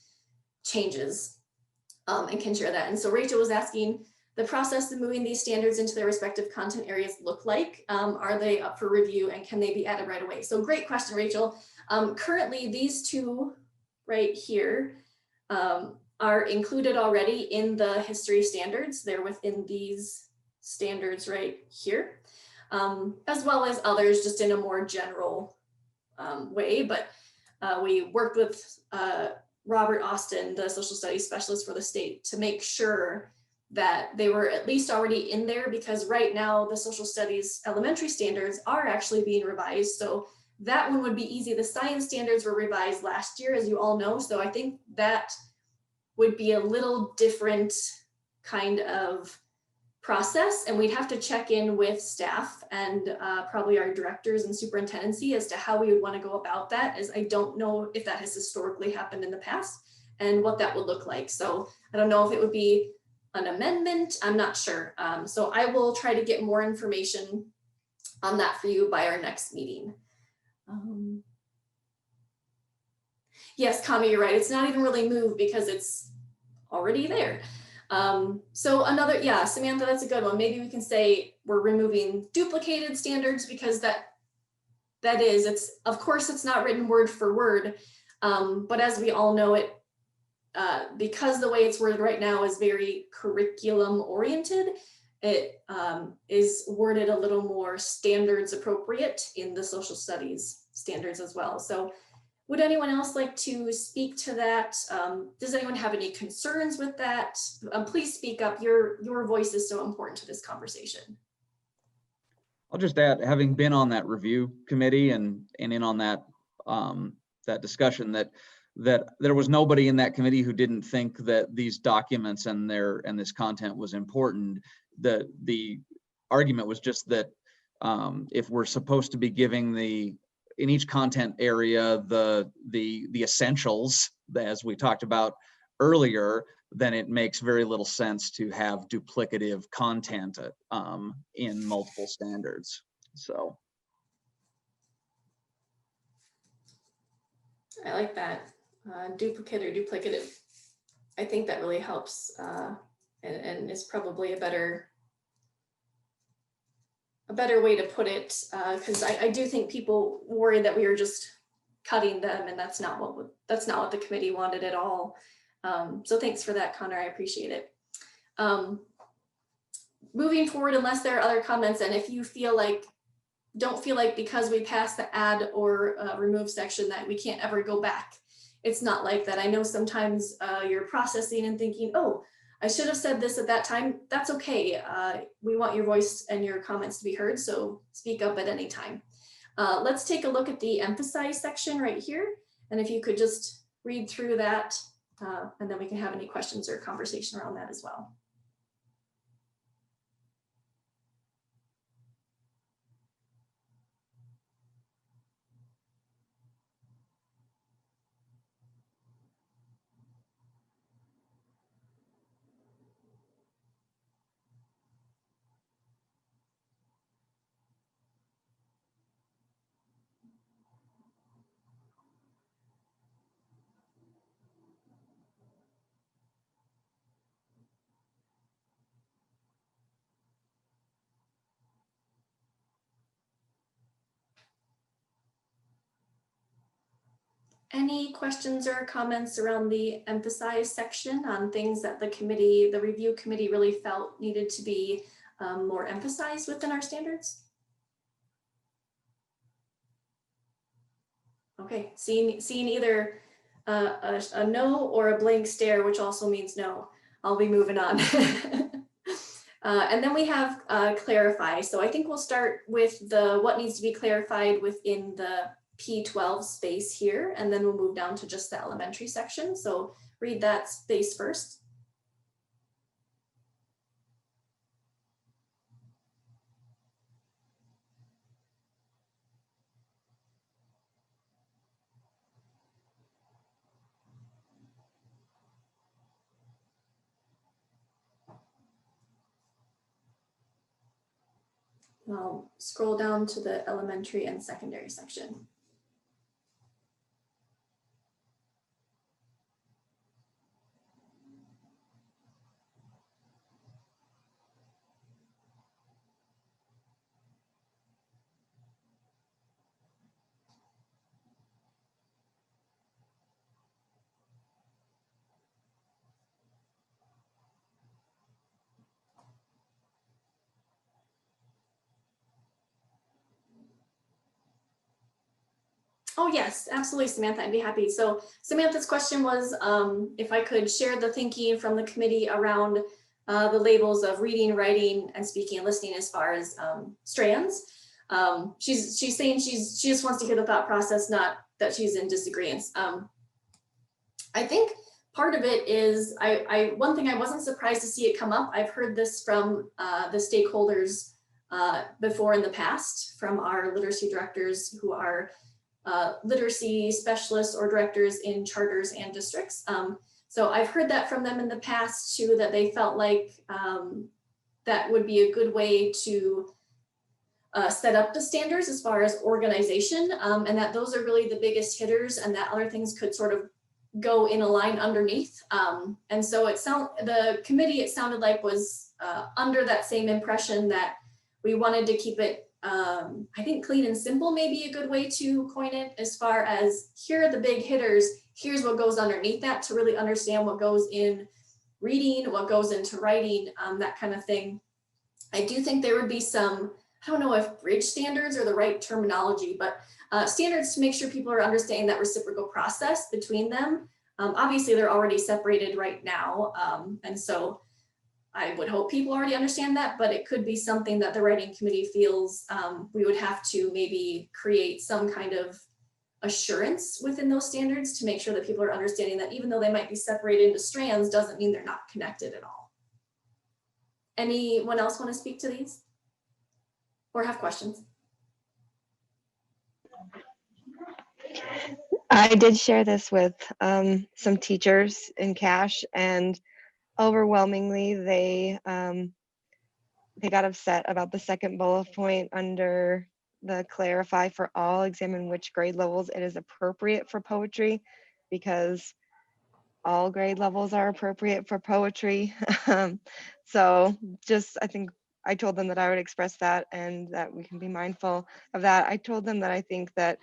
changes, and can share that. And so Rachel was asking, the process of moving these standards into their respective content areas look like? Are they up for review and can they be added right away? So great question, Rachel. Currently, these two right here are included already in the history standards. They're within these standards right here, as well as others just in a more general way. But we worked with Robert Austin, the social studies specialist for the state, to make sure that they were at least already in there, because right now the social studies elementary standards are actually being revised. So that one would be easy. The science standards were revised last year, as you all know. So I think that would be a little different kind of process, and we'd have to check in with staff and probably our directors and superintendency as to how we would want to go about that, as I don't know if that has historically happened in the past and what that would look like. So I don't know if it would be an amendment, I'm not sure. So I will try to get more information on that for you by our next meeting. Yes, Kami, you're right. It's not even really moved because it's already there. So another, yeah, Samantha, that's a good one. Maybe we can say we're removing duplicated standards, because that is, it's, of course, it's not written word for word, but as we all know, it, because the way it's worded right now is very curriculum oriented, it is worded a little more standards appropriate in the social studies standards as well. So would anyone else like to speak to that? Does anyone have any concerns with that? Please speak up. Your voice is so important to this conversation. I'll just add, having been on that review committee and in on that that discussion, that there was nobody in that committee who didn't think that these documents and this content was important. The argument was just that if we're supposed to be giving in each content area the essentials, as we talked about earlier, then it makes very little sense to have duplicative content in multiple standards. So I like that. Duplicate or duplicative. I think that really helps and is probably a better way to put it, because I do think people worry that we are just cutting them, and that's not what the committee wanted at all. So thanks for that, Connor. I appreciate it. Moving forward, unless there are other comments, and if you don't feel like because we passed the add or remove section that we can't ever go back. It's not like that. I know sometimes you're processing and thinking, oh, I should have said this at that time. That's okay. We want your voice and your comments to be heard, so speak up at any time. Let's take a look at the emphasize section right here. And if you could just read through that, and then we can have any questions or conversation around that as well. Any questions or comments around the emphasize section on things that the review committee really felt needed to be more emphasized within our standards? Okay, seeing either a no or a blank stare, which also means no. I'll be moving on. And then we have clarify. So I think we'll start with the what needs to be clarified within the P12 space here, and then we'll move down to just the elementary section. So read that space first. I'll scroll down to the elementary and secondary section. Oh yes, absolutely, Samantha, I'd be happy. So Samantha's question was if I could share the thinking from the committee around the labels of reading, writing, and speaking and listening as far as strands. She's saying she just wants to hear the thought process, not that she's in disagreement. I think part of it is, one thing I wasn't surprised to see it come up. I've heard this from the stakeholders before in the past, from our literacy directors who are literacy specialists or directors in charters and districts. So I've heard that from them in the past too, that they felt like that would be a good way to set up the standards as far as organization, and that those are really the biggest hitters, and that other things could sort of go in a line underneath. And so the committee, it sounded like, was under that same impression that we wanted to keep it I think clean and simple may be a good way to coin it, as far as here are the big hitters, here's what goes underneath that, to really understand what goes in reading, what goes into writing, that kind of thing. I do think there would be some, I don't know if bridge standards are the right terminology, but standards to make sure people are understanding that reciprocal process between them. Obviously, they're already separated right now, and so I would hope people already understand that, but it could be something that the writing committee feels we would have to maybe create some kind of assurance within those standards to make sure that people are understanding that even though they might be separated into strands, doesn't mean they're not connected at all. Anyone else want to speak to these or have questions? I did share this with some teachers in CASH, and overwhelmingly they got upset about the second bullet point under the clarify for all, examine which grade levels it is appropriate for poetry, because all grade levels are appropriate for poetry. So just, I think I told them that I would express that and that we can be mindful of that. I told them that I think that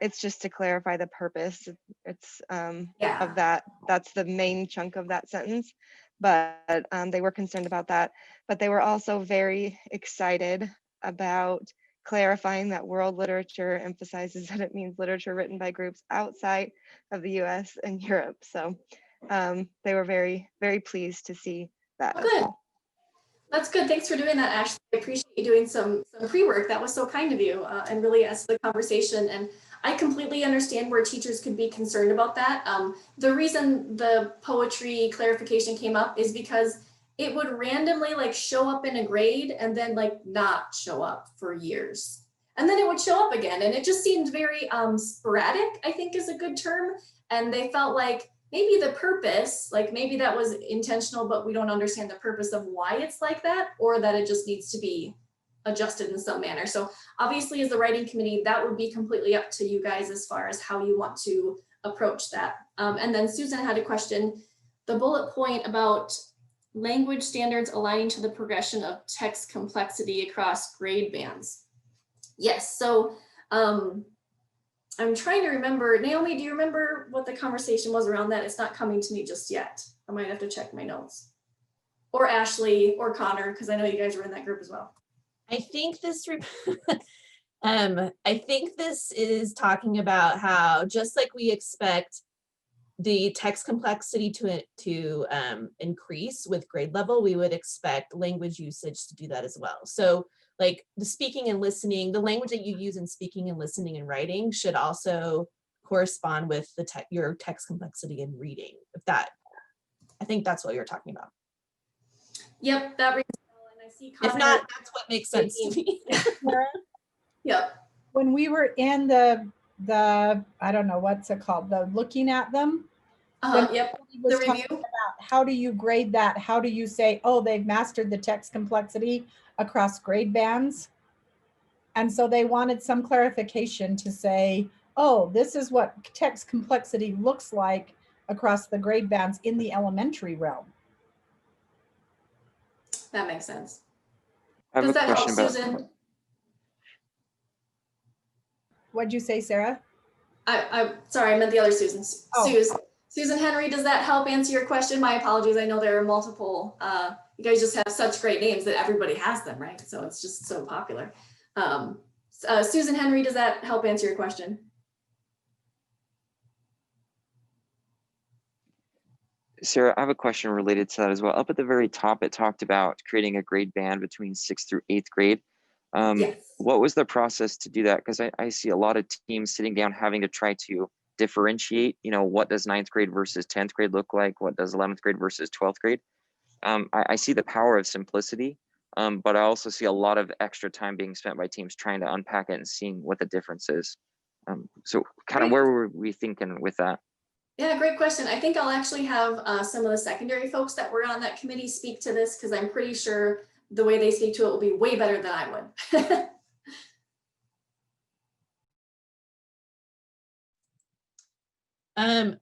it's just to clarify the purpose. It's of that, that's the main chunk of that sentence, but they were concerned about that. But they were also very excited about clarifying that world literature emphasizes that it means literature written by groups outside of the US and Europe. So they were very, very pleased to see that. Oh, good. That's good. Thanks for doing that, Ashley. I appreciate you doing some pre-work. That was so kind of you, and really adds to the conversation. And I completely understand where teachers could be concerned about that. The reason the poetry clarification came up is because it would randomly like show up in a grade and then like not show up for years. And then it would show up again. And it just seemed very sporadic, I think is a good term. And they felt like maybe the purpose, like maybe that was intentional, but we don't understand the purpose of why it's like that, or that it just needs to be adjusted in some manner. So obviously as the writing committee, that would be completely up to you guys as far as how you want to approach that. And then Susan had a question, the bullet point about language standards aligning to the progression of text complexity across grade bands. Yes, so I'm trying to remember, Naomi, do you remember what the conversation was around that? It's not coming to me just yet. I might have to check my notes. Or Ashley or Connor, because I know you guys were in that group as well. I think this I think this is talking about how, just like we expect the text complexity to increase with grade level, we would expect language usage to do that as well. So like the speaking and listening, the language that you use in speaking and listening and writing should also correspond with the your text complexity in reading. If that, I think that's what you're talking about. Yep, that rings a bell, and I see If Connor. not, that's what makes sense to me. Yep. When we were in the I don't know what's it called, the looking at them. Yep. Was The talking review. about how do you grade that? How do you say, oh, they've mastered the text complexity across grade bands? And so they wanted some clarification to say, oh, this is what text complexity looks like across the grade bands in the elementary realm. That makes sense. I have Does a that help, question about. Susan? What'd you say, Sarah? I'm sorry, I meant the other Susan. Oh. Susan Henry, does that help answer your question? My apologies. I know there are multiple. You guys just have such great names that everybody has them, right? So it's just so popular. Susan Henry, does that help answer your question? Sarah, I have a question related to that as well. Up at the very top, it talked about creating a grade band between 6th through 8th grade. Yes. What was the process to do that? Because I see a lot of teams sitting down having to try to differentiate, you know, what does 9th grade versus 10th grade look like? What does 11th grade versus 12th grade? I see the power of simplicity, but I also see a lot of extra time being spent by teams trying to unpack it and seeing what the difference is. So kind of where were we thinking with that? Yeah, great question. I think I'll actually have some of the secondary folks that were on that committee speak to this, because I'm pretty sure the way they speak to it will be way better than I would.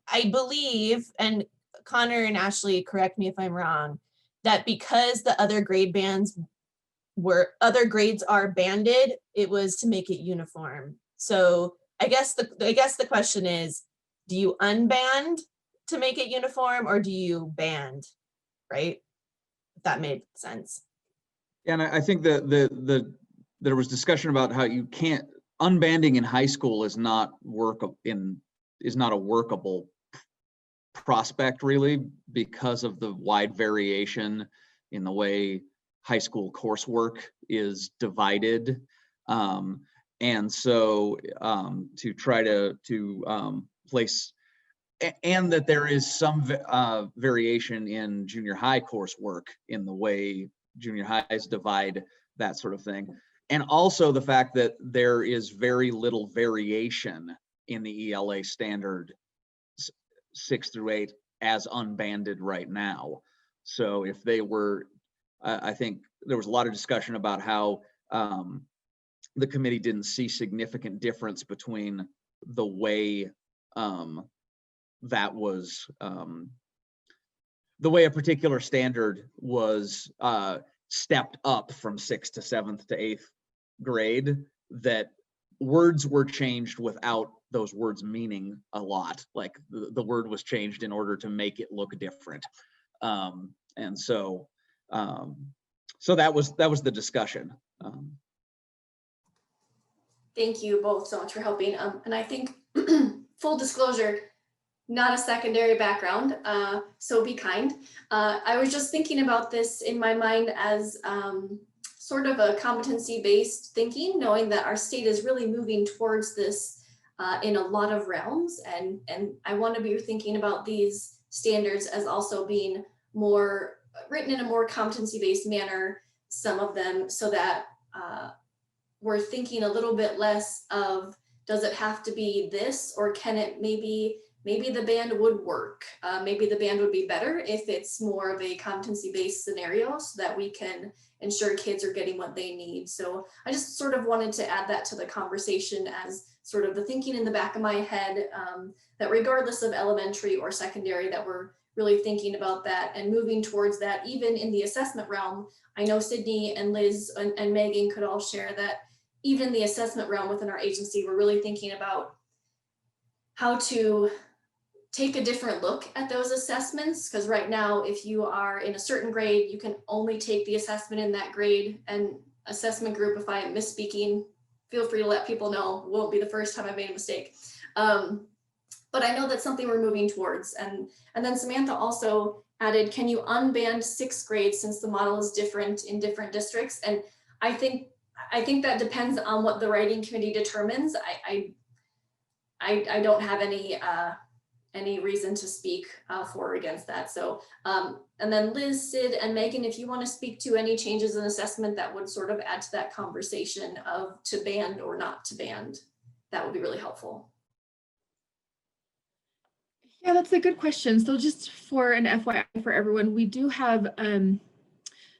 I believe, and Connor and Ashley, correct me if I'm wrong, that because the other grade bands other grades are banded, it was to make it uniform. So I guess the question is, do you unband to make it uniform, or do you band, right? If that made sense. And I think that there was discussion about how you can't, unbanding in high school is not a workable prospect really, because of the wide variation in the way high school coursework is divided. And so to try to place, and that there is some variation in junior high coursework in the way junior highs divide, that sort of thing. And also the fact that there is very little variation in the ELA standard 6 through 8 as unbanded right now. So if they were, I think there was a lot of discussion about how the committee didn't see significant difference between the way that was, the way a particular standard was stepped up from 6th to 7th to 8th grade, that words were changed without those words meaning a lot. Like the word was changed in order to make it look different. And so that was the discussion. Thank you both so much for helping. And I think full disclosure, not a secondary background, so be kind. I was just thinking about this in my mind as sort of a competency-based thinking, knowing that our state is really moving towards this in a lot of realms. And I want to be thinking about these standards as also being more written in a more competency-based manner, some of them, so that we're thinking a little bit less of, does it have to be this, or can it maybe the band would work. Maybe the band would be better if it's more of a competency-based scenario, so that we can ensure kids are getting what they need. So I just sort of wanted to add that to the conversation as sort of the thinking in the back of my head, that regardless of elementary or secondary, that we're really thinking about that and moving towards that, even in the assessment realm. I know Sydney and Liz and Megan could all share that even in the assessment realm within our agency, we're really thinking about how to take a different look at those assessments, because right now, if you are in a certain grade, you can only take the assessment in that grade. And assessment group, if I am misspeaking, feel free to let people know. Won't be the first time I made a mistake. but I know that's something we're moving towards. And then Samantha also added, can you unband 6th grade since the model is different in different districts? And I think that depends on what the writing committee determines. I don't have any reason to speak for or against that. So, and then Liz, Sid, and Megan, if you want to speak to any changes in assessment that would sort of add to that conversation of to band or not to band, that would be really helpful. Yeah, that's a good question. So just for an FYI for everyone, we do have,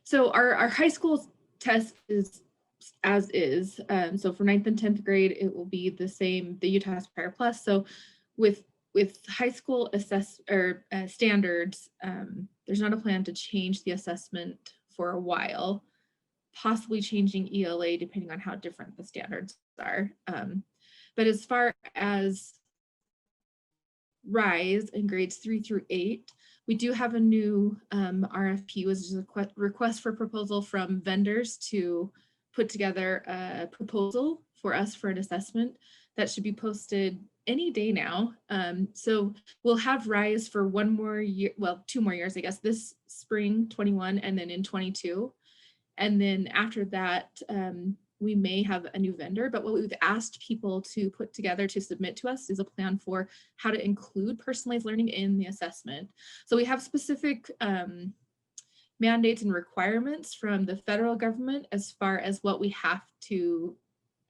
so our high school test is as is. So for 9th and 10th grade, it will be the same, the Utah Aspire Plus. So with high school standards, there's not a plan to change the assessment for a while, possibly changing ELA depending on how different the standards are. But as far as RISE in grades 3 through 8, we do have a new RFP, which is a request for proposal from vendors to put together a proposal for us for an assessment that should be posted any day now. So we'll have RISE for 1 more year, well, 2 more years, I guess, this spring 21 and then in 22. And then after that, we may have a new vendor, but what we've asked people to put together to submit to us is a plan for how to include personalized learning in the assessment. So we have specific mandates and requirements from the federal government as far as what we have to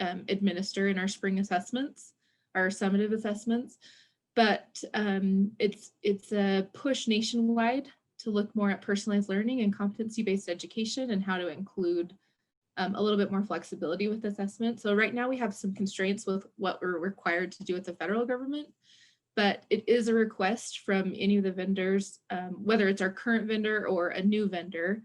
administer in our spring assessments, our summative assessments, but it's a push nationwide to look more at personalized learning and competency-based education and how to include a little bit more flexibility with assessment. So right now we have some constraints with what we're required to do with the federal government, but it is a request from any of the vendors, whether it's our current vendor or a new vendor,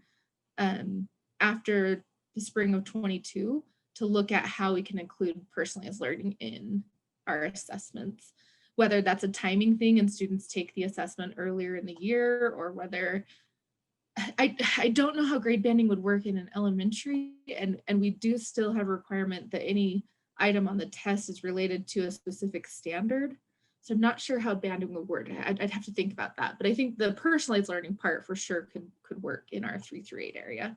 after the spring of 22, to look at how we can include personalized learning in our assessments, whether that's a timing thing and students take the assessment earlier in the year, or whether I don't know how grade banding would work in an elementary, and we do still have a requirement that any item on the test is related to a specific standard. So I'm not sure how banding would work. I'd have to think about that, but I think the personalized learning part for sure could work in our 3 through 8 area.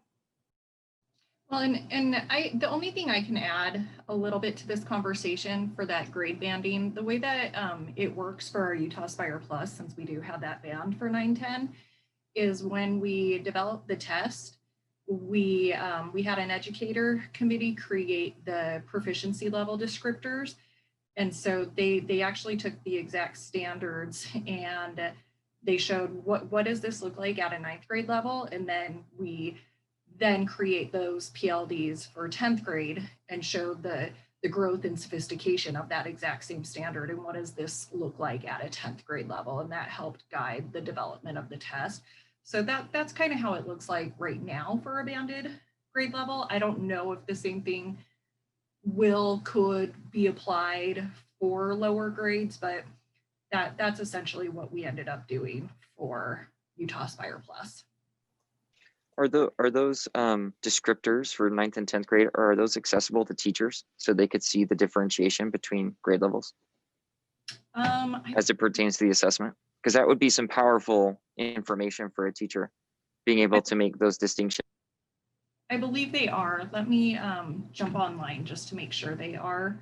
Well, and the only thing I can add a little bit to this conversation for that grade banding, the way that it works for our Utah Aspire Plus, since we do have that band for 9-10, is when we developed the test, we had an educator committee create the proficiency level descriptors. And so they actually took the exact standards and they showed what does this look like at a 9th grade level? And then we create those PLDs for 10th grade and showed the growth and sophistication of that exact same standard. And what does this look like at a 10th grade level? And that helped guide the development of the test. So that's kind of how it looks like right now for a banded grade level. I don't know if the same thing could be applied for lower grades, but that's essentially what we ended up doing for Utah Aspire Plus. Are those descriptors for 9th and 10th grade, are those accessible to teachers so they could see the differentiation between grade levels as it pertains to the assessment? Because that would be some powerful information for a teacher, being able to make those distinctions. I believe they are. Let me jump online just to make sure they are.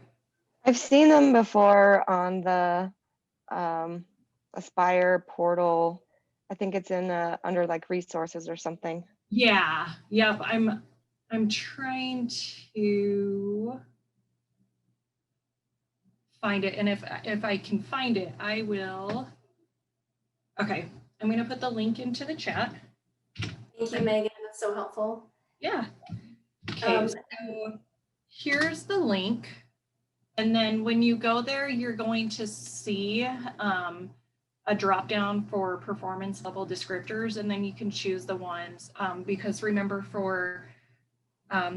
I've seen them before on the Aspire portal. I think it's in under like resources or something. Yeah, yep. I'm trying to find it, and if I can find it, I will. Okay, I'm going to put the link into the chat. Thank you, Megan. That's so helpful. Yeah. Okay, so here's the link. And then when you go there, you're going to see a drop down for performance level descriptors, and then you can choose the ones because remember for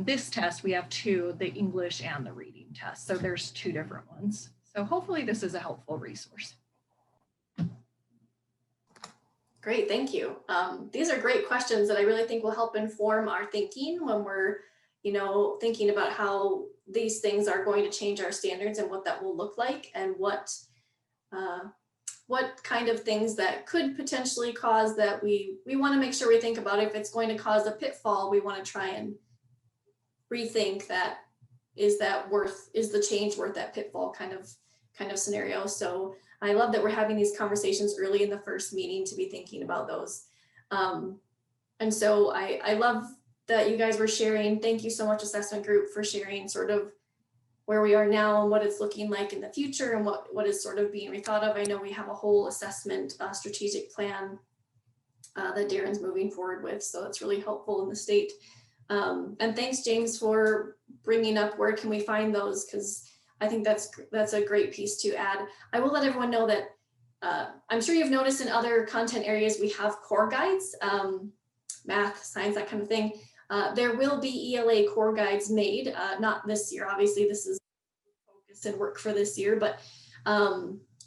this test, we have 2, the English and the reading test. So there's 2 different ones. So hopefully this is a helpful resource. Great, thank you. These are great questions that I really think will help inform our thinking when we're, thinking about how these things are going to change our standards and what that will look like and what what kind of things that could potentially cause that we want to make sure we think about. If it's going to cause a pitfall, we want to try and rethink that. Is the change worth that pitfall kind of scenario? So I love that we're having these conversations early in the first meeting to be thinking about those. And so I love that you guys were sharing. Thank you so much, assessment group, for sharing sort of where we are now and what it's looking like in the future and what is sort of being rethought of. I know we have a whole assessment strategic plan that Darren's moving forward with, so it's really helpful in the state. And thanks, James, for bringing up where can we find those, because I think that's a great piece to add. I will let everyone know that I'm sure you've noticed in other content areas we have core guides, math, science, that kind of thing. There will be ELA core guides made, not this year, obviously this is focus and work for this year, but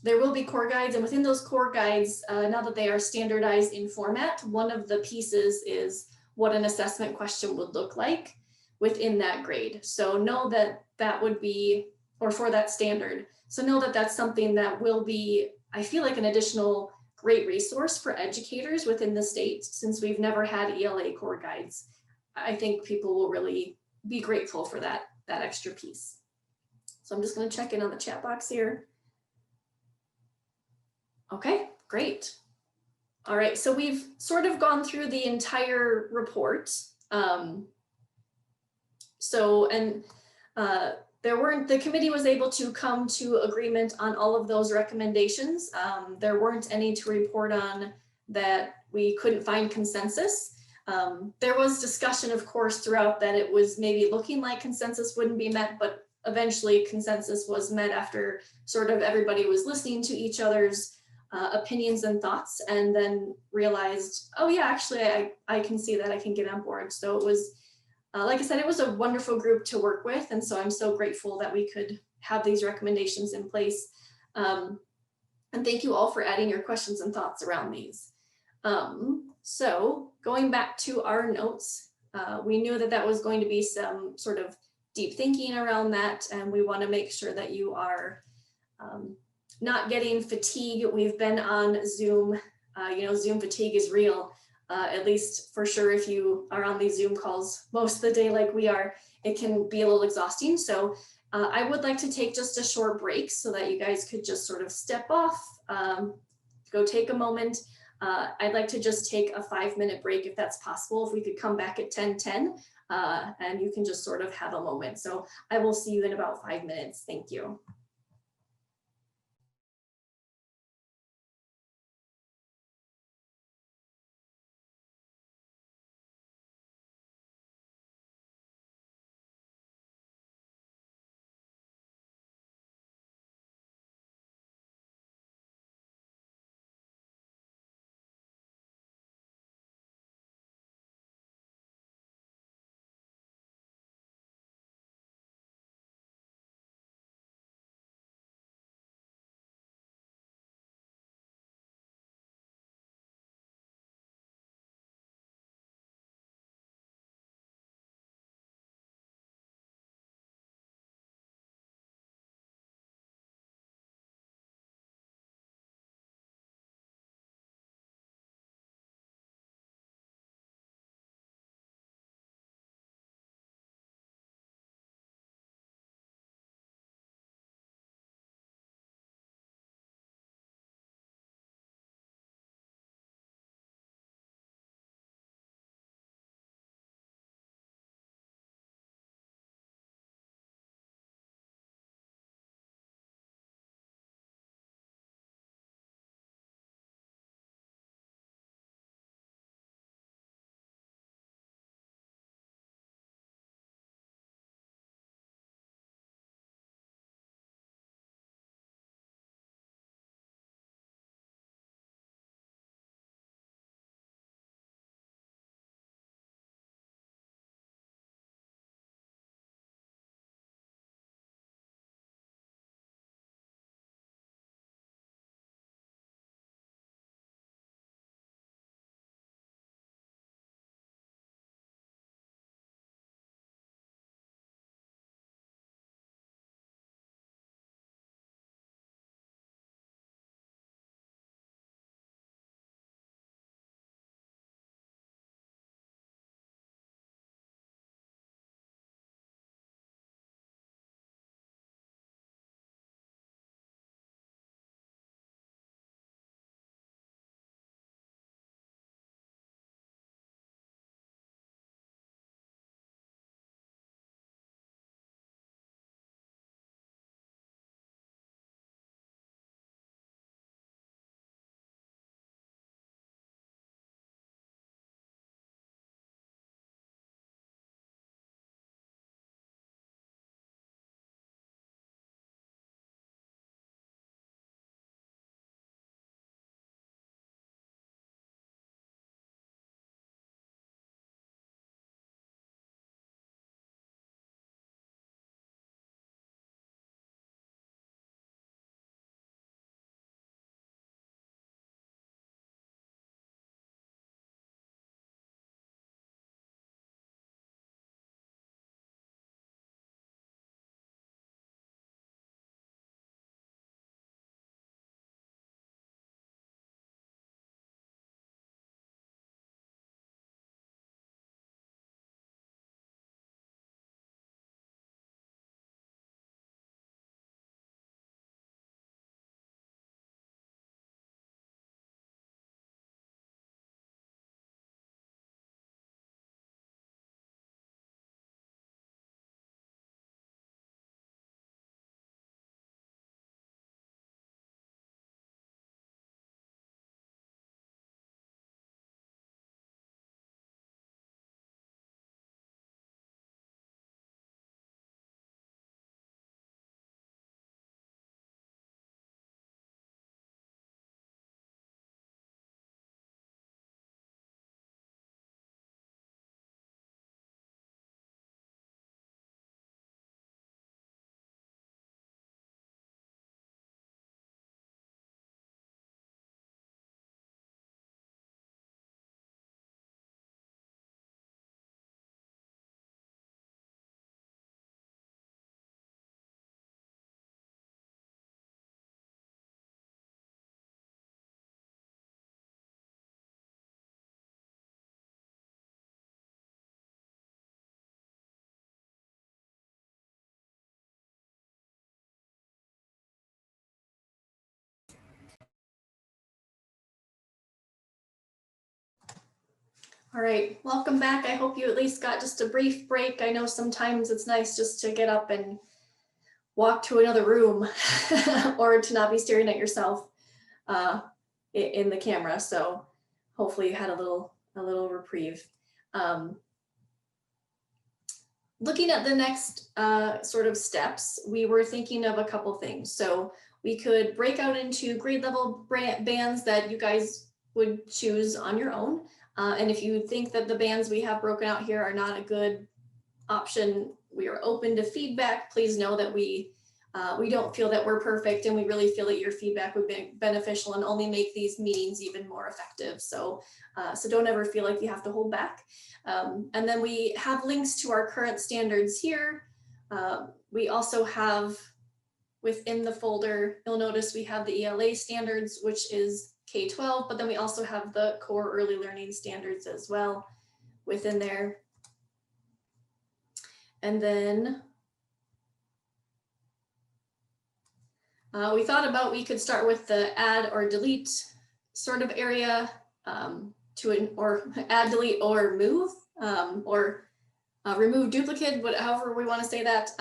there will be core guides, and within those core guides, now that they are standardized in format, one of the pieces is what an assessment question would look like within that grade. So know that that would be, or for that standard. So know that that's something that will be, I feel like, an additional great resource for educators within the state, since we've never had ELA core guides. I think people will really be grateful for that extra piece. So I'm just going to check in on the chat box here. Okay, great. All right, so we've sort of gone through the entire report. The committee was able to come to agreement on all of those recommendations. There weren't any to report on that we couldn't find consensus. There was discussion, of course, throughout that it was maybe looking like consensus wouldn't be met, but eventually consensus was met after sort of everybody was listening to each other's opinions and thoughts, and then realized, oh yeah, actually I can see that, I can get on board. So it was, like I said, it was a wonderful group to work with. And so I'm so grateful that we could have these recommendations in place. And thank you all for adding your questions and thoughts around these. So going back to our notes, we knew that that was going to be some sort of deep thinking around that. And we want to make sure that you are not getting fatigue. We've been on Zoom, Zoom fatigue is real. At least for sure, if you are on these Zoom calls most of the day like we are, it can be a little exhausting. So I would like to take just a short break so that you guys could just sort of step off, go take a moment. I'd like to just take a 5-minute break if that's possible. If we could come back at 10:10 and you can just sort of have a moment. So I will see you in about 5 minutes. Thank you. All right, welcome back. I hope you at least got just a brief break. I know sometimes it's nice just to get up and walk to another room or to not be staring at yourself in the camera. So hopefully you had a little reprieve. Looking at the next sort of steps, we were thinking of a couple things. So we could break out into grade level bands that you guys would choose on your own. And if you think that the bands we have broken out here are not a good option, we are open to feedback. Please know that we don't feel that we're perfect, and we really feel that your feedback would be beneficial and only make these meetings even more effective. So, so don't ever feel like you have to hold back. And then we have links to our current standards here. We also have within the folder, you'll notice we have the ELA standards, which is K-12, but then we also have the core early learning standards as well within there. And then we thought about, we could start with the add or delete sort of area or add, delete, or move, or remove duplicate, however we want to say that,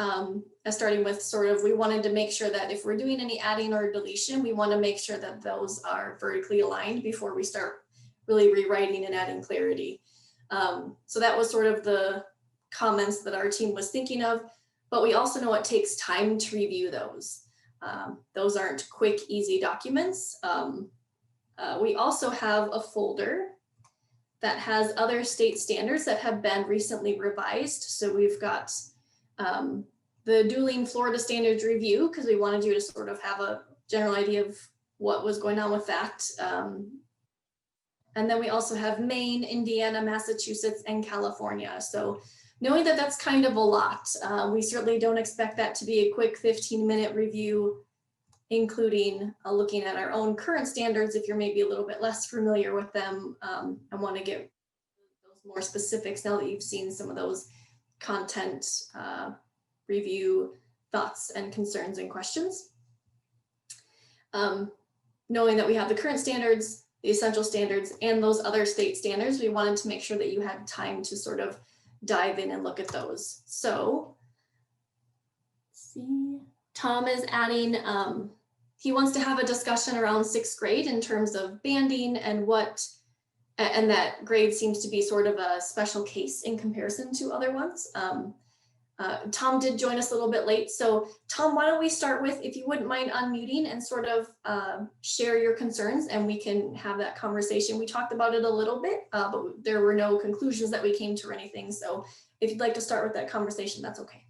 starting with sort of, we wanted to make sure that if we're doing any adding or deletion, we want to make sure that those are vertically aligned before we start really rewriting and adding clarity. So that was sort of the comments that our team was thinking of, but we also know it takes time to review those. Those aren't quick, easy documents. We also have a folder that has other state standards that have been recently revised. So we've got the dueling Florida standards review, because we wanted you to sort of have a general idea of what was going on with that. And then we also have Maine, Indiana, Massachusetts, and California. So knowing that that's kind of a lot, we certainly don't expect that to be a quick 15-minute review, including looking at our own current standards if you're maybe a little bit less familiar with them and want to get those more specifics now that you've seen some of those content review thoughts and concerns and questions. Knowing that we have the current standards, the essential standards, and those other state standards, we wanted to make sure that you had time to sort of dive in and look at those. So, let's see, Tom is adding, he wants to have a discussion around 6th grade in terms of banding and and that grade seems to be sort of a special case in comparison to other ones. Tom did join us a little bit late. So Tom, why don't we start with, if you wouldn't mind unmuting and sort of share your concerns, and we can have that conversation. We talked about it a little bit, but there were no conclusions that we came to or anything. So if you'd like to start with that conversation, that's okay.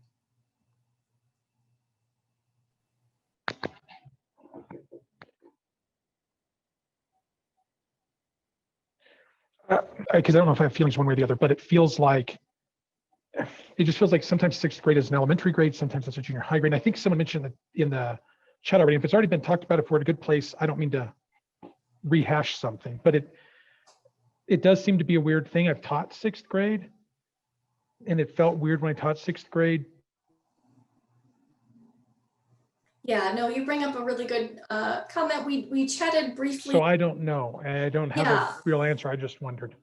Because I don't know if I have feelings one way or the other, but it feels like, it just feels like sometimes 6th grade is an elementary grade, sometimes it's a junior high grade. And I think someone mentioned that in the chat already, if it's already been talked about, if we're at a good place, I don't mean to rehash something, but it does seem to be a weird thing. I've taught 6th grade, and it felt weird when I taught 6th grade. Yeah, no, you bring up a really good comment. We chatted briefly. So I don't know. I don't have a real answer. I just wondered.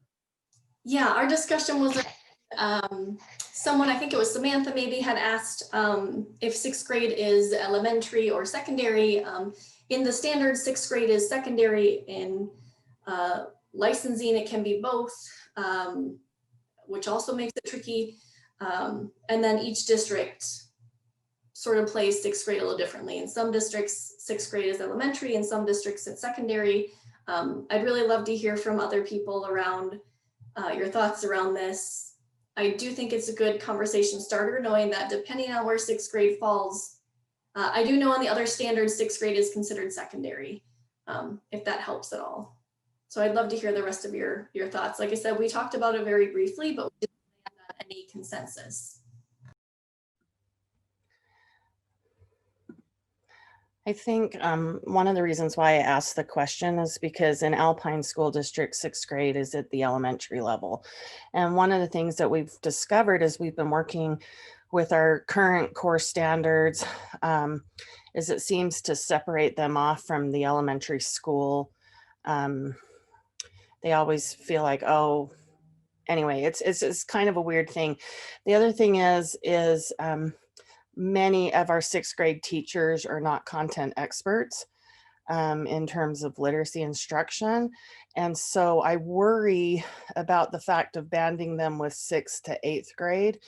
Yeah, our discussion was someone, I think it was Samantha, maybe had asked if 6th grade is elementary or secondary. In the standard, 6th grade is secondary. In licensing, it can be both, which also makes it tricky. And then each district sort of plays 6th grade a little differently. In some districts, 6th grade is elementary. In some districts, it's secondary. I'd really love to hear from other people around your thoughts around this. I do think it's a good conversation starter, knowing that depending on where 6th grade falls, I do know on the other standards, 6th grade is considered secondary, if that helps at all. So I'd love to hear the rest of your thoughts. Like I said, we talked about it very briefly, but we didn't have any consensus. I think one of the reasons why I asked the question is because in Alpine School District, 6th grade is at the elementary level. And one of the things that we've discovered as we've been working with our current core standards is it seems to separate them off from the elementary school. They always feel like, oh, anyway, it's kind of a weird thing. The other thing is many of our 6th grade teachers are not content experts in terms of literacy instruction. And so I worry about the fact of banding them with 6th to 8th grade,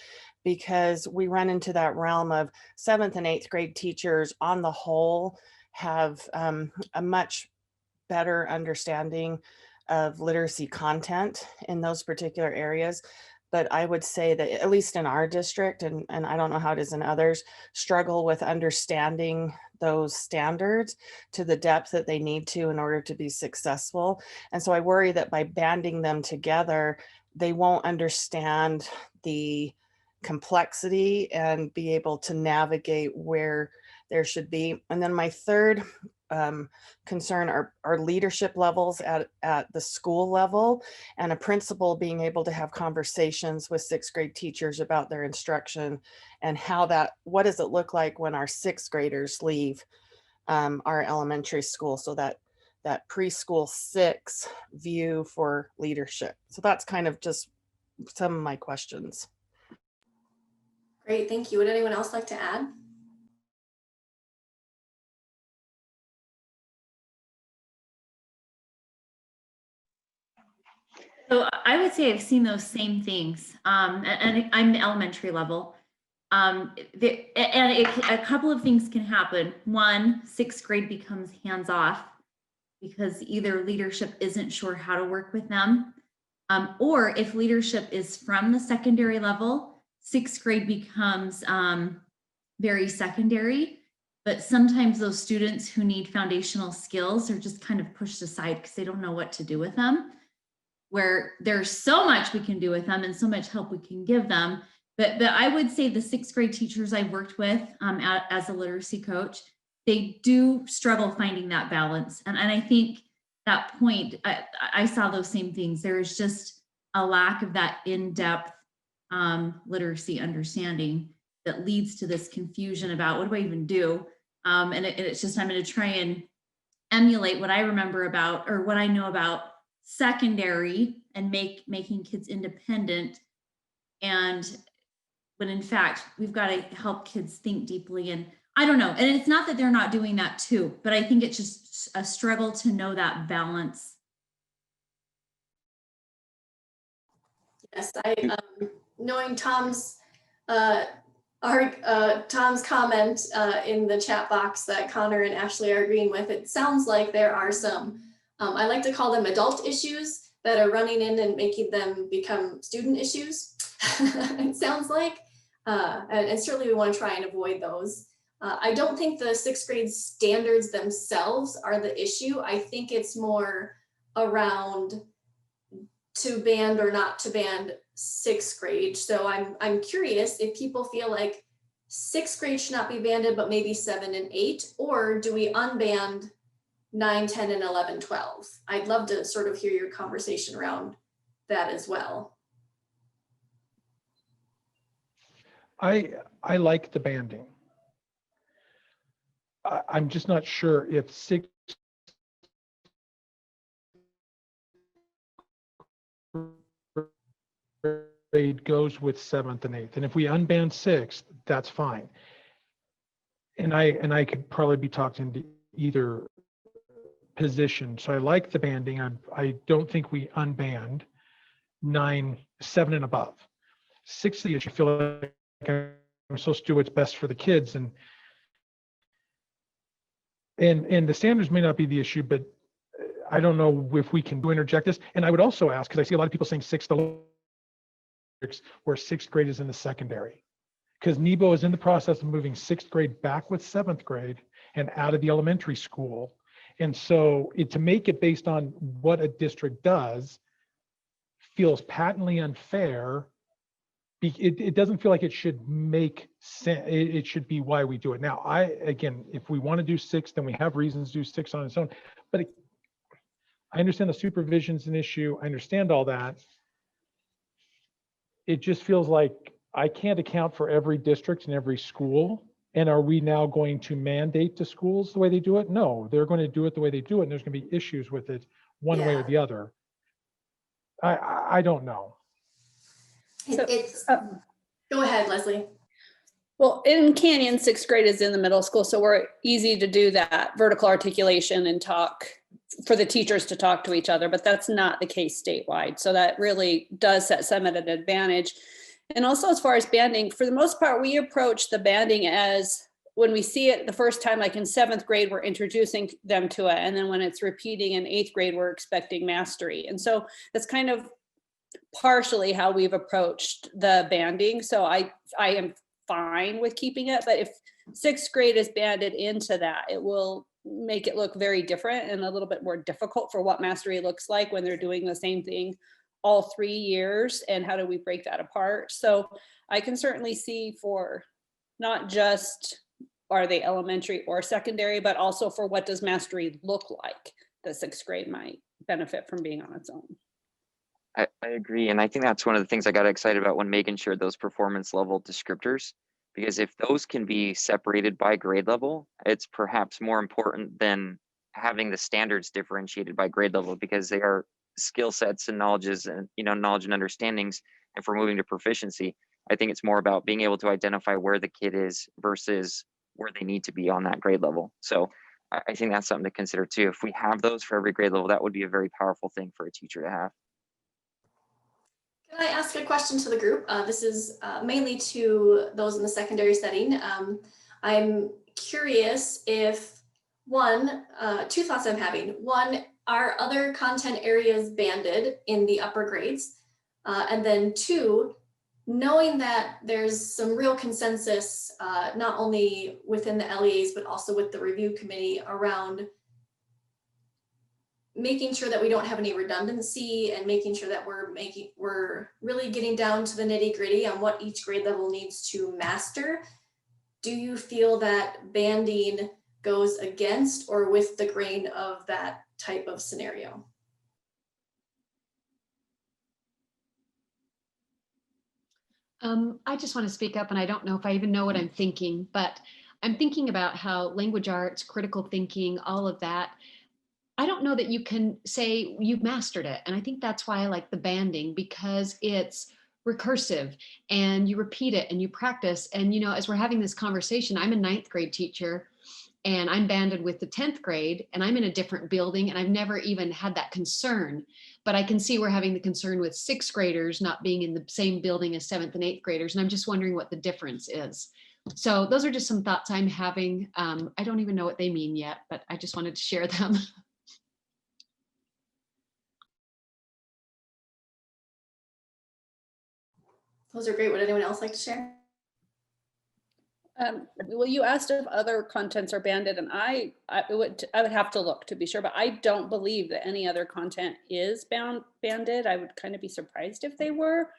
because we run into that realm of 7th and 8th grade teachers on the whole have a much better understanding of literacy content in those particular areas. But I would say that at least in our district, and I don't know how it is in others, struggle with understanding those standards to the depth that they need to in order to be successful. And so I worry that by banding them together, they won't understand the complexity and be able to navigate where there should be. And then my third concern are leadership levels at the school level, and a principal being able to have conversations with 6th grade teachers about their instruction and what does it look like when our 6th graders leave our elementary school, so that preschool 6 view for leadership. So that's kind of just some of my questions. Great, thank you. Would anyone else like to add? So I would say I've seen those same things, and I'm the elementary level. A couple of things can happen. One, 6th grade becomes hands-off because either leadership isn't sure how to work with them, or if leadership is from the secondary level, 6th grade becomes very secondary. But sometimes those students who need foundational skills are just kind of pushed aside because they don't know what to do with them, where there's so much we can do with them and so much help we can give them. But I would say the 6th grade teachers I worked with as a literacy coach, they do struggle finding that balance. And I think that point, I saw those same things. There is just a lack of that in-depth literacy understanding that leads to this confusion about what do I even do? And it's just, I'm going to try and emulate what I remember about, or what I know about secondary, and making kids independent. And when in fact, we've got to help kids think deeply. And I don't know. And it's not that they're not doing that too, but I think it's just a struggle to know that balance. Yes, knowing Tom's Tom's comment in the chat box that Connor and Ashley are agreeing with, it sounds like there are some, I like to call them adult issues that are running in and making them become student issues. It sounds like, and certainly we want to try and avoid those. I don't think the 6th grade standards themselves are the issue. I think it's more around to band or not to band 6th grade. So I'm curious if people feel like 6th grade should not be banded, but maybe 7 and 8, or do we unband 9, 10, and 11, 12? I'd love to sort of hear your conversation around that as well. I like the banding. I'm just not sure if 6th grade goes with 7th and 8th. And if we unband 6th, that's fine. And I could probably be talked into either position. So I like the banding. I don't think we unband 9, 7 and above. 6th, I feel like I'm supposed to do what's best for the kids, and the standards may not be the issue, but I don't know if we can interject this. And I would also ask, because I see a lot of people saying 6th where 6th grade is in the secondary, because NEBO is in the process of moving 6th grade back with 7th grade and out of the elementary school. And so to make it based on what a district does feels patently unfair. It doesn't feel like it should make sense. It should be why we do it. Now, again, if we want to do 6th, then we have reasons to do 6 on its own. But I understand the supervision's an issue. I understand all that. It just feels like I can't account for every district and every school. And are we now going to mandate to schools the way they do it? No, they're going to do it the way they do it. And there's going to be issues with it one way or the other. I don't know. Go ahead, Leslie. Well, in Canyon, 6th grade is in the middle school, so we're easy to do that vertical articulation and talk for the teachers to talk to each other, but that's not the case statewide. So that really does set some at an advantage. And also as far as banding, for the most part, we approach the banding as when we see it the first time, like in 7th grade, we're introducing them to it. And then when it's repeating in 8th grade, we're expecting mastery. And so that's kind of partially how we've approached the banding. So I am fine with keeping it, but if 6th grade is banded into that, it will make it look very different and a little bit more difficult for what mastery looks like when they're doing the same thing all 3 years, and how do we break that apart. So I can certainly see for not just are they elementary or secondary, but also for what does mastery look like, the 6th grade might benefit from being on its own. I agree. And I think that's one of the things I got excited about when Megan shared those performance level descriptors, because if those can be separated by grade level, it's perhaps more important than having the standards differentiated by grade level, because they are skill sets and knowledges and, knowledge and understandings. And for moving to proficiency, I think it's more about being able to identify where the kid is versus where they need to be on that grade level. So I think that's something to consider too. If we have those for every grade level, that would be a very powerful thing for a teacher to have. Can I ask a question to the group? This is mainly to those in the secondary setting. I'm curious if two thoughts I'm having. One, are other content areas banded in the upper grades? And then two, knowing that there's some real consensus, not only within the LEAs, but also with the review committee around making sure that we don't have any redundancy and making sure that we're really getting down to the nitty-gritty on what each grade level needs to master. Do you feel that banding goes against or with the grain of that type of scenario? I just want to speak up, and I don't know if I even know what I'm thinking, but I'm thinking about how language arts, critical thinking, all of that, I don't know that you can say you've mastered it. And I think that's why I like the banding, because it's recursive and you repeat it and you practice. And, as we're having this conversation, I'm a 9th grade teacher and I'm banded with the 10th grade and I'm in a different building and I've never even had that concern. But I can see we're having the concern with 6th graders not being in the same building as 7th and 8th graders. And I'm just wondering what the difference is. So those are just some thoughts I'm having. I don't even know what they mean yet, but I just wanted to share them. Those are great. Would anyone else like to share? Well, you asked if other contents are banded, and I would have to look to be sure, but I don't believe that any other content is banded. I would kind of be surprised if they were,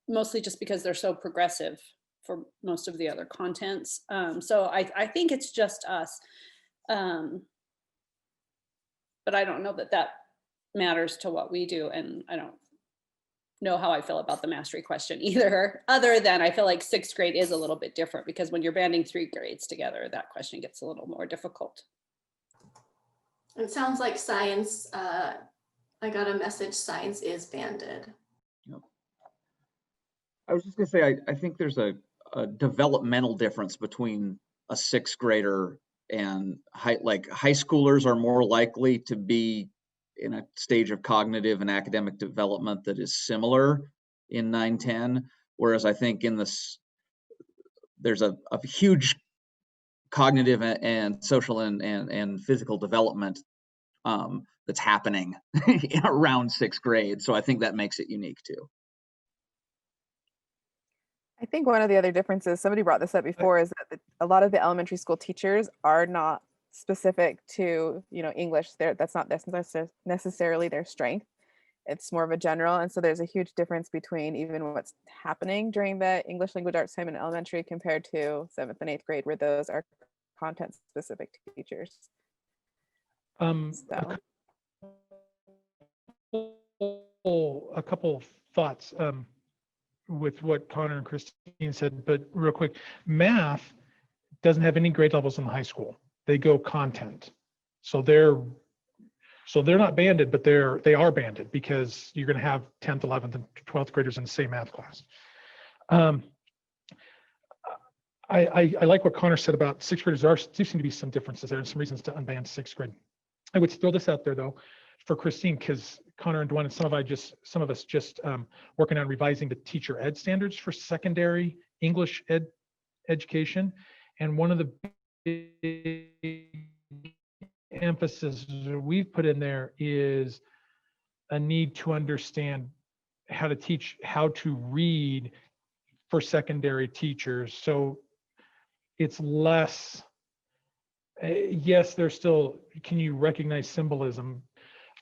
mostly just because they're so progressive for most of the other contents. So I think it's just us, but I don't know that matters to what we do, and I don't know how I feel about the mastery question either, other than I feel like 6th grade is a little bit different, because when you're banding 3 grades together, that question gets a little more difficult. It sounds like science, I got a message, science is banded. Yep. I was just gonna say, I think there's a developmental difference between a 6th grader and high schoolers are more likely to be in a stage of cognitive and academic development that is similar in 9-10, whereas I think in this, there's a huge cognitive and social and physical development that's happening around 6th grade. So I think that makes it unique too. I think one of the other differences, somebody brought this up before, is that a lot of the elementary school teachers are not specific to English. That's not necessarily their strength. It's more of a general, and so there's a huge difference between even what's happening during the English language arts time in elementary compared to 7th and 8th grade, where those are content specific teachers. A couple thoughts with what Connor and Christine said, but real quick, math doesn't have any grade levels in the high school. They go content. So So they're not banded, but they are banded because you're going to have 10th, 11th, and 12th graders in the same math class. I like what Connor said about sixth graders. There do seem to be some differences there and some reasons to unband sixth grade. I would throw this out there though for Christine, because Connor and Dwan and some of us just working on revising the teacher ed standards for secondary English education. And one of the big emphasis we've put in there is a need to understand how to teach, how to read for secondary teachers. So it's less, yes, there's still, can you recognize symbolism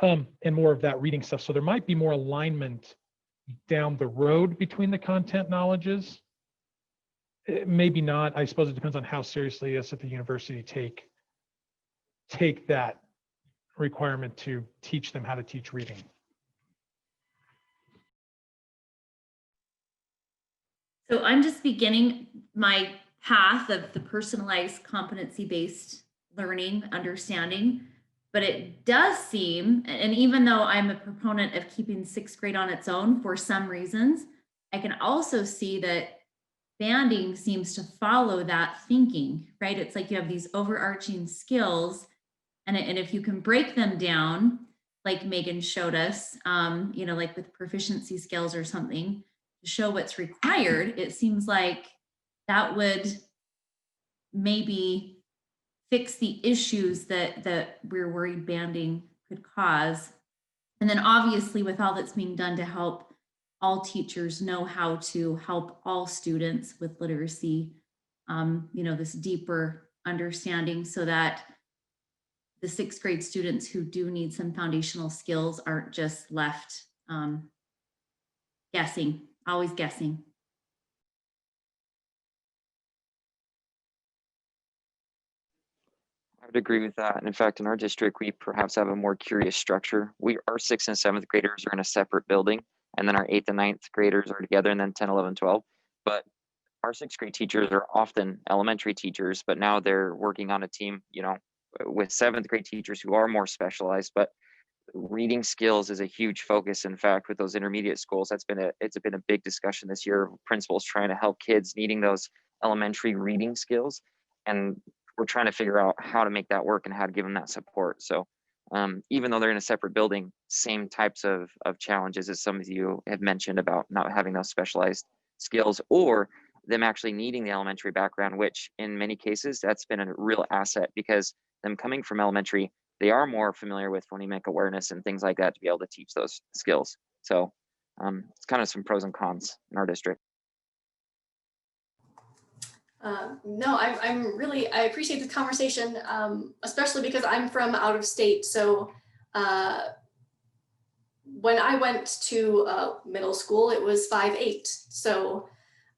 and more of that reading stuff. So there might be more alignment down the road between the content knowledges. Maybe not. I suppose it depends on how seriously us at the university take that requirement to teach them how to teach reading. So I'm just beginning my path of the personalized competency-based learning, understanding, but it does seem, and even though I'm a proponent of keeping sixth grade on its own for some reasons, I can also see that banding seems to follow that thinking, right? It's like you have these overarching skills, and if you can break them down, like Megan showed us, you know, like with proficiency skills or something, to show what's required, it seems like that would maybe fix the issues that we're worried banding could cause. And then obviously with all that's being done to help all teachers know how to help all students with literacy, you know, this deeper understanding so that the sixth grade students who do need some foundational skills aren't just left guessing, always guessing. I would agree with that. And in fact, in our district, we perhaps have a more curious structure. Our 6th and 7th graders are in a separate building, and then our 8th and 9th graders are together, and then 10, 11, 12. But our 6th grade teachers are often elementary teachers, but now they're working on a team, you know, with 7th grade teachers who are more specialized. But reading skills is a huge focus. In fact, with those intermediate schools, it's been a big discussion this year. Principals trying to help kids needing those elementary reading skills, and we're trying to figure out how to make that work and how to give them that support. So even though they're in a separate building, same types of challenges as some of you have mentioned about not having those specialized skills or them actually needing the elementary background, which in many cases, that's been a real asset because them coming from elementary, they are more familiar with phonemic awareness and things like that to be able to teach those skills. So it's kind of some pros and cons in our district. No, I appreciate the conversation, especially because I'm from out of state. So when I went to middle school, it was 5-8. So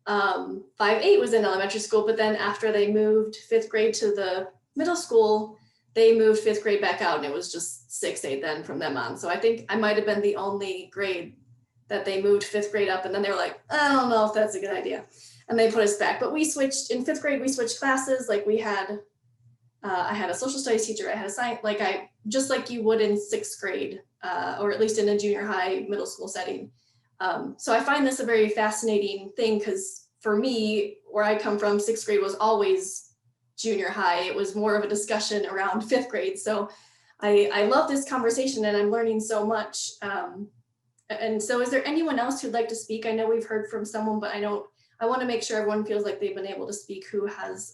5-8 was in elementary school, but then after they moved 5th grade to the middle school, they moved 5th grade back out and it was just 6-8 then from them on. So I think I might've been the only grade that they moved 5th grade up, and then they were like, I don't know if that's a good idea. And they put us back, but we switched in 5th grade, we switched classes. Like we had, I had a social studies teacher, I had a science, just like you would in 6th grade, or at least in a junior high, middle school setting. So I find this a very fascinating thing because for me, where I come from, 6th grade was always junior high. It was more of a discussion around 5th grade. So I love this conversation and I'm learning so much. And so is there anyone else who'd like to speak? I know we've heard from someone, but I want to make sure everyone feels like they've been able to speak who has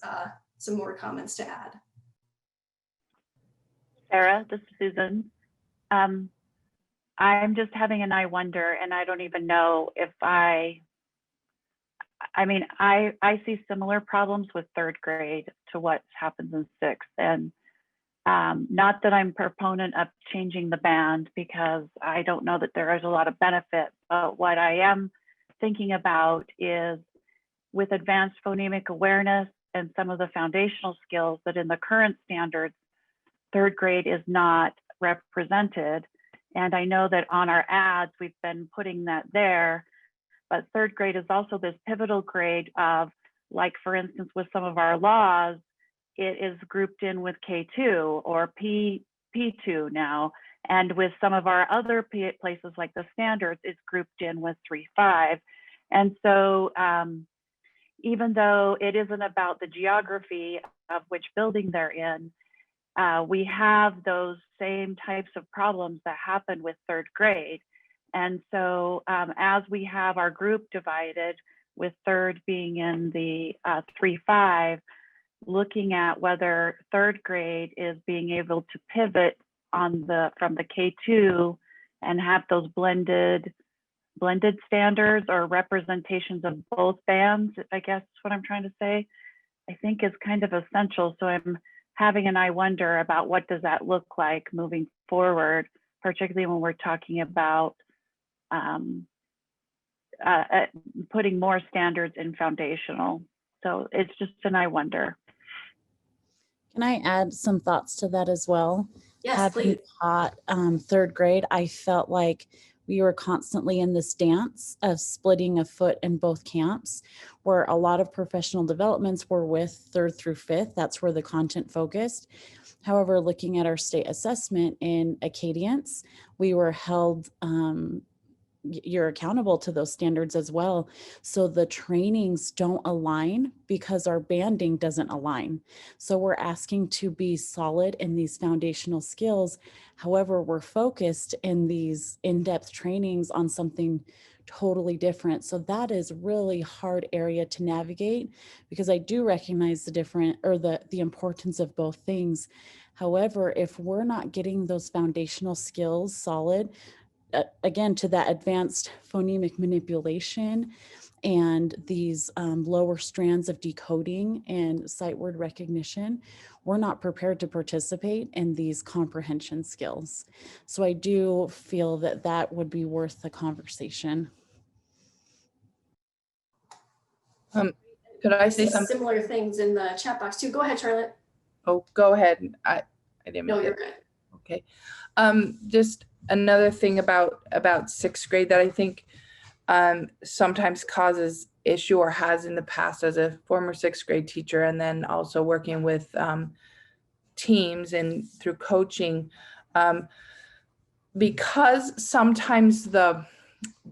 some more comments to add. Sarah, this is Susan. I'm just having an I wonder, and I don't even know if I see similar problems with 3rd grade to what happens in 6th. And not that I'm a proponent of changing the band because I don't know that there is a lot of benefit, but what I am thinking about is with advanced phonemic awareness and some of the foundational skills that in the current standards, 3rd grade is not represented. And I know that on our ads, we've been putting that there, but 3rd grade is also this pivotal grade of, like, for instance, with some of our laws, it is grouped in with K2 or P2 now. And with some of our other places like the standards, it's grouped in with 3.5. And so even though it isn't about the geography of which building they're in, we have those same types of problems that happen with third grade. And so as we have our group divided, with third being in the 3.5, looking at whether third grade is being able to pivot on from the K2 and have those blended standards or representations of both bands, I guess is what I'm trying to say, I think is kind of essential. So I'm having an I wonder about what does that look like moving forward, particularly when we're talking about putting more standards in foundational. So it's just an I wonder. Can I add some thoughts to that as well? Yes, Having please. taught third grade, I felt like we were constantly in this dance of splitting a foot in both camps, where a lot of professional developments were with third through fifth. That's where the content focused. However, looking at our state assessment in Acadience, we were held you're accountable to those standards as well. So the trainings don't align because our banding doesn't align. So we're asking to be solid in these foundational skills. However, we're focused in these in-depth trainings on something totally different. So that is really hard area to navigate, because I do recognize the different or the importance of both things. However, if we're not getting those foundational skills solid, again, to that advanced phonemic manipulation and these lower strands of decoding and sight word recognition, we're not prepared to participate in these comprehension skills. So I do feel that that would be worth the conversation. Could I say something? Similar things in the chat box too. Go ahead, Charlotte. Oh, go ahead. I didn't. No, you're good. Okay. Just another thing about sixth grade that I think sometimes causes issue, or has in the past as a former sixth grade teacher, and then also working with teams and through coaching, because sometimes the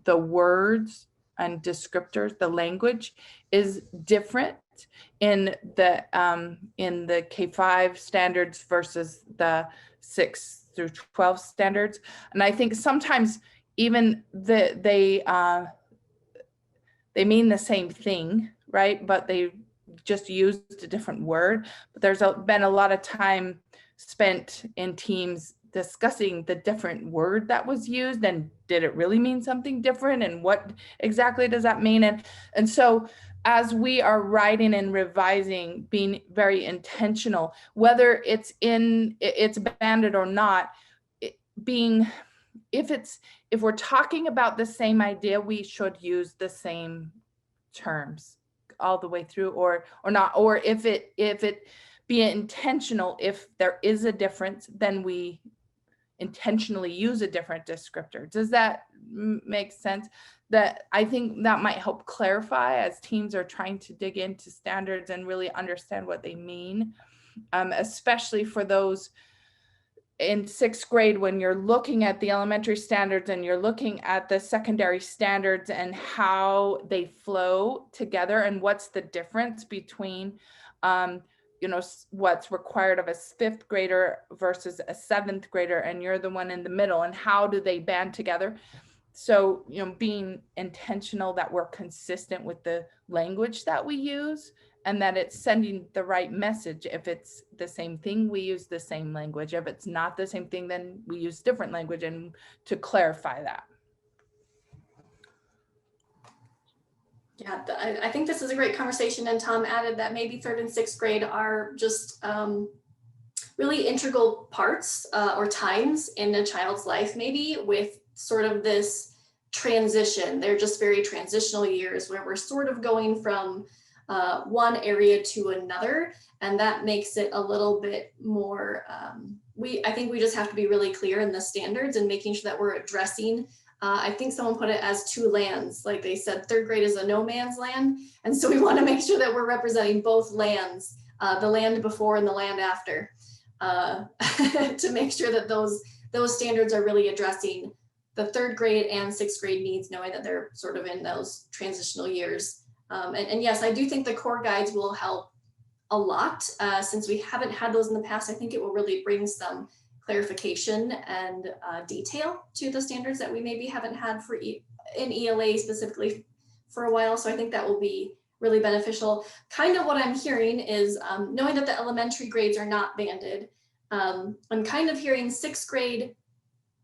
words and descriptors, the language is different in the K5 standards versus the 6 through 12 standards. And I think sometimes even they mean the same thing, right? But they just used a different word. But there's been a lot of time spent in teams discussing the different word that was used, and did it really mean something different, and what exactly does that mean? And so as we are writing and revising, being very intentional, whether it's banded or not, if we're talking about the same idea, we should use the same terms all the way through, or not, or if it be intentional, if there is a difference, then we intentionally use a different descriptor. Does that make sense? That I think that might help clarify as teams are trying to dig into standards and really understand what they mean, especially for those in sixth grade, when you're looking at the elementary standards and you're looking at the secondary standards and how they flow together, and what's the difference between what's required of a fifth grader versus a seventh grader, and you're the one in the middle, and how do they band together? So, being intentional that we're consistent with the language that we use, and that it's sending the right message. If it's the same thing, we use the same language. If it's not the same thing, then we use different language, and to clarify that. Yeah, I think this is a great conversation, and Tom added that maybe third and sixth grade are just really integral parts or times in a child's life, maybe with sort of this transition. They're just very transitional years where we're sort of going from one area to another, and that makes it a little bit more, I think we just have to be really clear in the standards and making sure that we're addressing I think someone put it as two lands. Like they said, third grade is a no man's land. And so we want to make sure that we're representing both lands, the land before and the land after, to make sure that those those standards are really addressing the 3rd grade and 6th grade needs, knowing that they're sort of in those transitional years. And yes, I do think the core guides will help a lot. Since we haven't had those in the past, I think it will really bring some clarification and detail to the standards that we maybe haven't had for in ELA specifically for a while. So I think that will be really beneficial. Kind of what I'm hearing is knowing that the elementary grades are not banded. I'm kind of hearing 6th grade,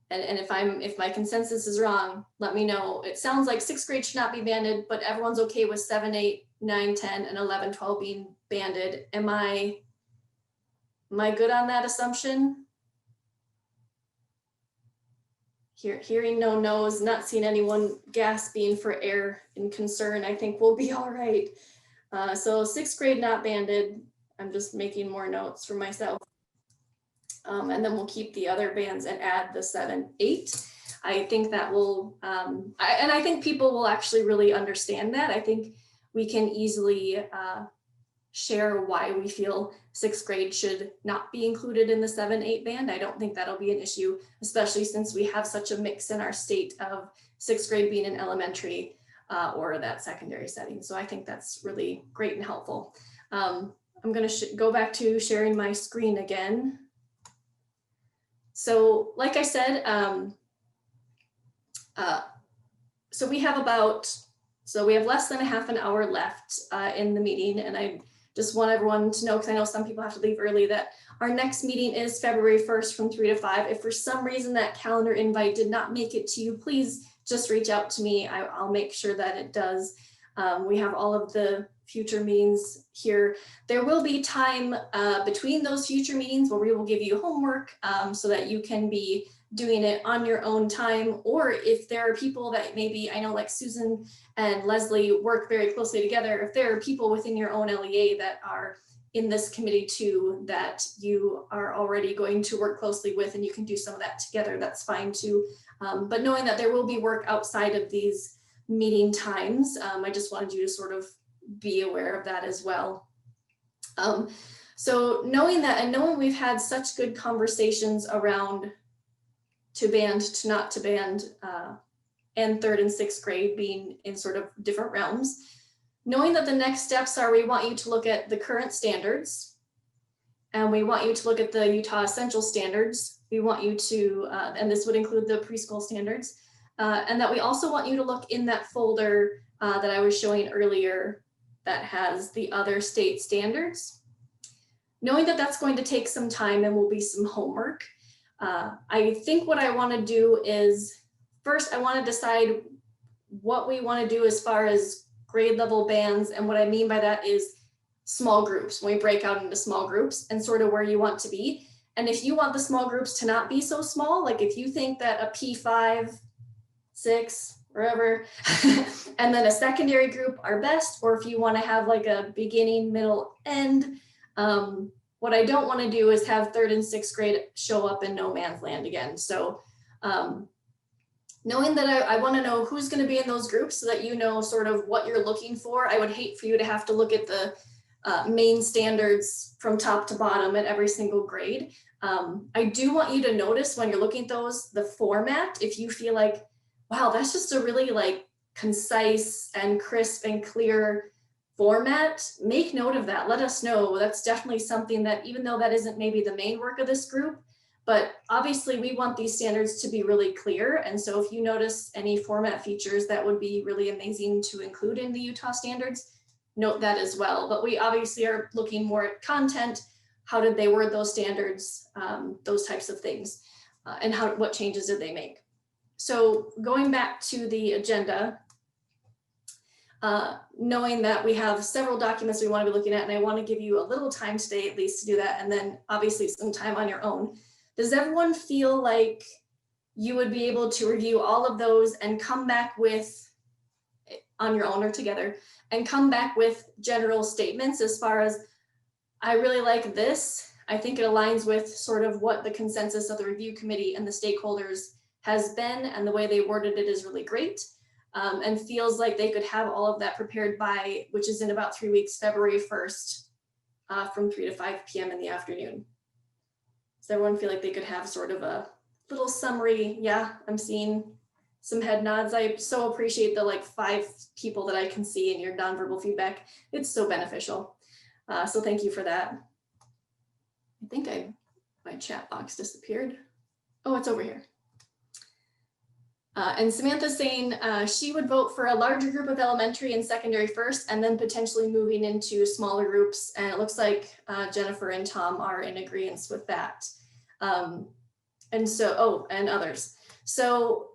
and if my consensus is wrong, let me know. It sounds like 6th grade should not be banded, but everyone's okay with 7, 8, 9, 10, and 11, 12 being banded. Am I good on that assumption? Hearing no no's, not seeing anyone gasping for air and concern, I think we'll be all right. So 6th grade not banded. I'm just making more notes for myself. And then we'll keep the other bands and add the 7, 8. I think that will, and I think people will actually really understand that. I think we can easily share why we feel 6th grade should not be included in the 7, 8 band. I don't think that'll be an issue, especially since we have such a mix in our state of 6th grade being in elementary or that secondary setting. So I think that's really great and helpful. I'm going to go back to sharing my screen again. So like I said, so we have less than a half an hour left in the meeting, and I just want everyone to know, because I know some people have to leave early, that our next meeting is February 1st from 3 to 5. If for some reason that calendar invite did not make it to you, please just reach out to me. I'll make sure that it does. We have all of the future meetings here. There will be time between those future meetings where we will give you homework so that you can be doing it on your own time, or if there are people that maybe, I know like Susan and Leslie work very closely together, if there are people within your own LEA that are in this committee too, that you are already going to work closely with and you can do some of that together, that's fine too. But knowing that there will be work outside of these meeting times, I just wanted you to sort of be aware of that as well. So knowing that, and knowing we've had such good conversations around to band, to not to band, and 3rd and 6th grade being in sort of different realms, knowing that the next steps are, we want you to look at the current standards, and we want you to look at the Utah Essential Standards. We want you to, and this would include the preschool standards, and that we also want you to look in that folder that I was showing earlier that has the other state standards. Knowing that that's going to take some time and will be some homework, I think what I want to do is, first I want to decide what we want to do as far as grade level bands, and what I mean by that is small groups, when we break out into small groups, and sort of where you want to be. And if you want the small groups to not be so small, like if you think that a P5, 6, wherever, and then a secondary group are best, or if you want to have like a beginning, middle, end, what I don't want to do is have 3rd and 6th grade show up in no man's land again. So knowing that I want to know who's going to be in those groups so that you know sort of what you're looking for. I would hate for you to have to look at the main standards from top to bottom at every single grade. I do want you to notice when you're looking at those, the format, if you feel like, wow, that's just a really like concise and crisp and clear format, make note of that. Let us know. That's definitely something that, even though that isn't maybe the main work of this group, but obviously we want these standards to be really clear. And so if you notice any format features that would be really amazing to include in the Utah standards, note that as well. But we obviously are looking more at content. How did they word those standards? Those types of things, and what changes did they make? So going back to the agenda, knowing that we have several documents we want to be looking at, and I want to give you a little time today at least to do that, and then obviously some time on your own. Does everyone feel like you would be able to review all of those and come back with, on your own or together, and come back with general statements as far as, I really like this, I think it aligns with sort of what the consensus of the review committee and the stakeholders has been, and the way they worded it is really great, and feels like they could have all of that prepared by, which is in about 3 weeks, February 1st, from 3 to 5 p.m. in the afternoon. Does everyone feel like they could have sort of a little summary. Yeah, I'm seeing some head nods. I so appreciate the like 5 people that I can see in your nonverbal feedback. It's so beneficial. So thank you for that. I think my chat box disappeared. Oh, it's over here. And Samantha's saying she would vote for a larger group of elementary and secondary first, and then potentially moving into smaller groups. And it looks like Jennifer and Tom are in agreement with that. And so, oh, and others. So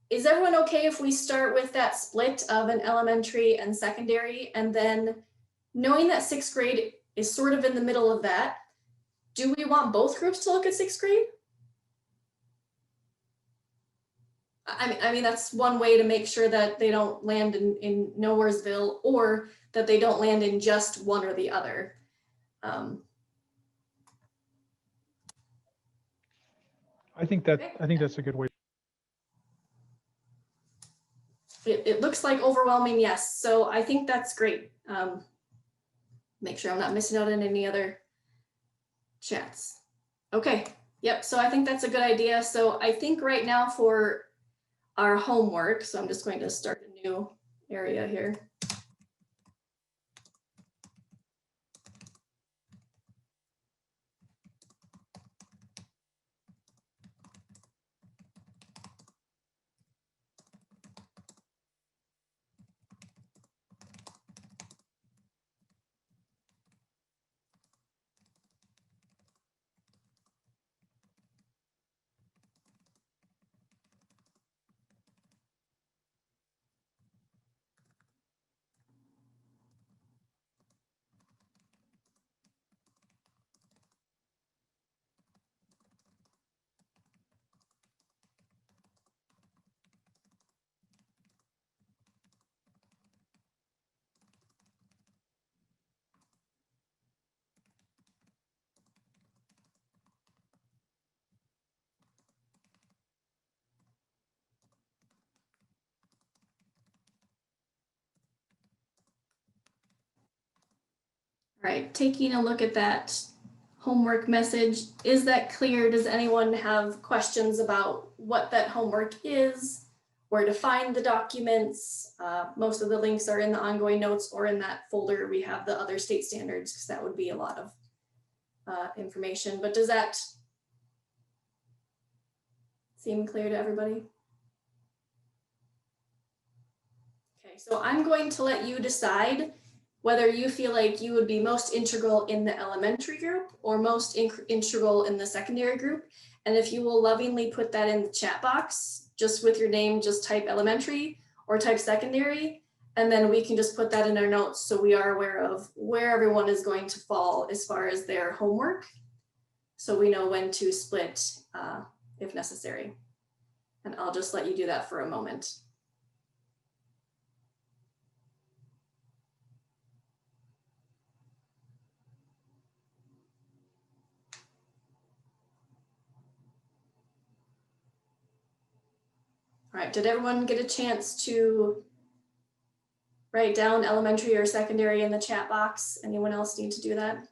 is everyone okay if we start with that split of an elementary and secondary, and then knowing that 6th grade is sort of in the middle of that, do we want both groups to look at 6th grade? I mean, that's one way to make sure that they don't land in Nowheresville, or that they don't land in just one or the other. I think that's a good way. It looks like overwhelming yes, so I think that's great. Make sure I'm not missing out on any other chats. Okay, yep, so I think that's a good idea. So I think right now for our homework, so I'm just going to start a new area here. All right, taking a look at that homework message, is that clear? Does anyone have questions about what that homework is, where to find the documents? Most of the links are in the ongoing notes, or in that folder we have the other state standards, because that would be a lot of information. But does that seem clear to everybody? Okay, so I'm going to let you decide whether you feel like you would be most integral in the elementary group or most integral in the secondary group. And if you will lovingly put that in the chat box, just with your name, just type elementary or type secondary, and then we can just put that in our notes so we are aware of where everyone is going to fall as far as their homework, so we know when to split if necessary. And I'll just let you do that for a moment. All right, did everyone get a chance to write down elementary or secondary in the chat box? Anyone else need to do that?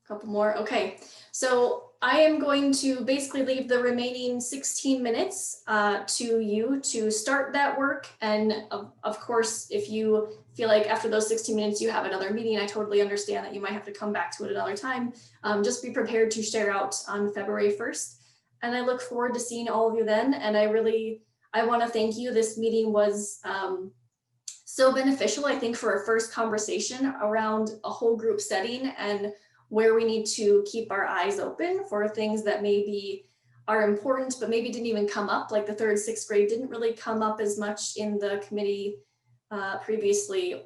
A couple more, okay. So I am going to basically leave the remaining 16 minutes to you to start that work. And of course, if you feel like after those 16 minutes you have another meeting, I totally understand that you might have to come back to it another time. Just be prepared to share out on February 1st. And I look forward to seeing all of you then. And I want to thank you. This meeting was so beneficial, I think, for a first conversation around a whole group setting and where we need to keep our eyes open for things that maybe are important, but maybe didn't even come up, like the 3rd, 6th grade didn't really come up as much in the committee previously.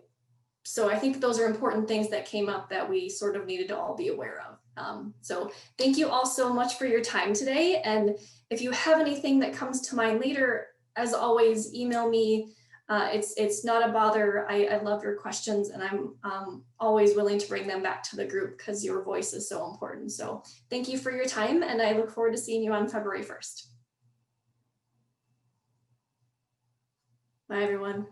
So I think those are important things that came up that we sort of needed to all be aware of. So thank you all so much for your time today. And if you have anything that comes to mind later, as always, email me. It's not a bother. I love your questions, and I'm always willing to bring them back to the group because your voice is so important. So thank you for your time, and I look forward to seeing you on February 1st. Bye, everyone.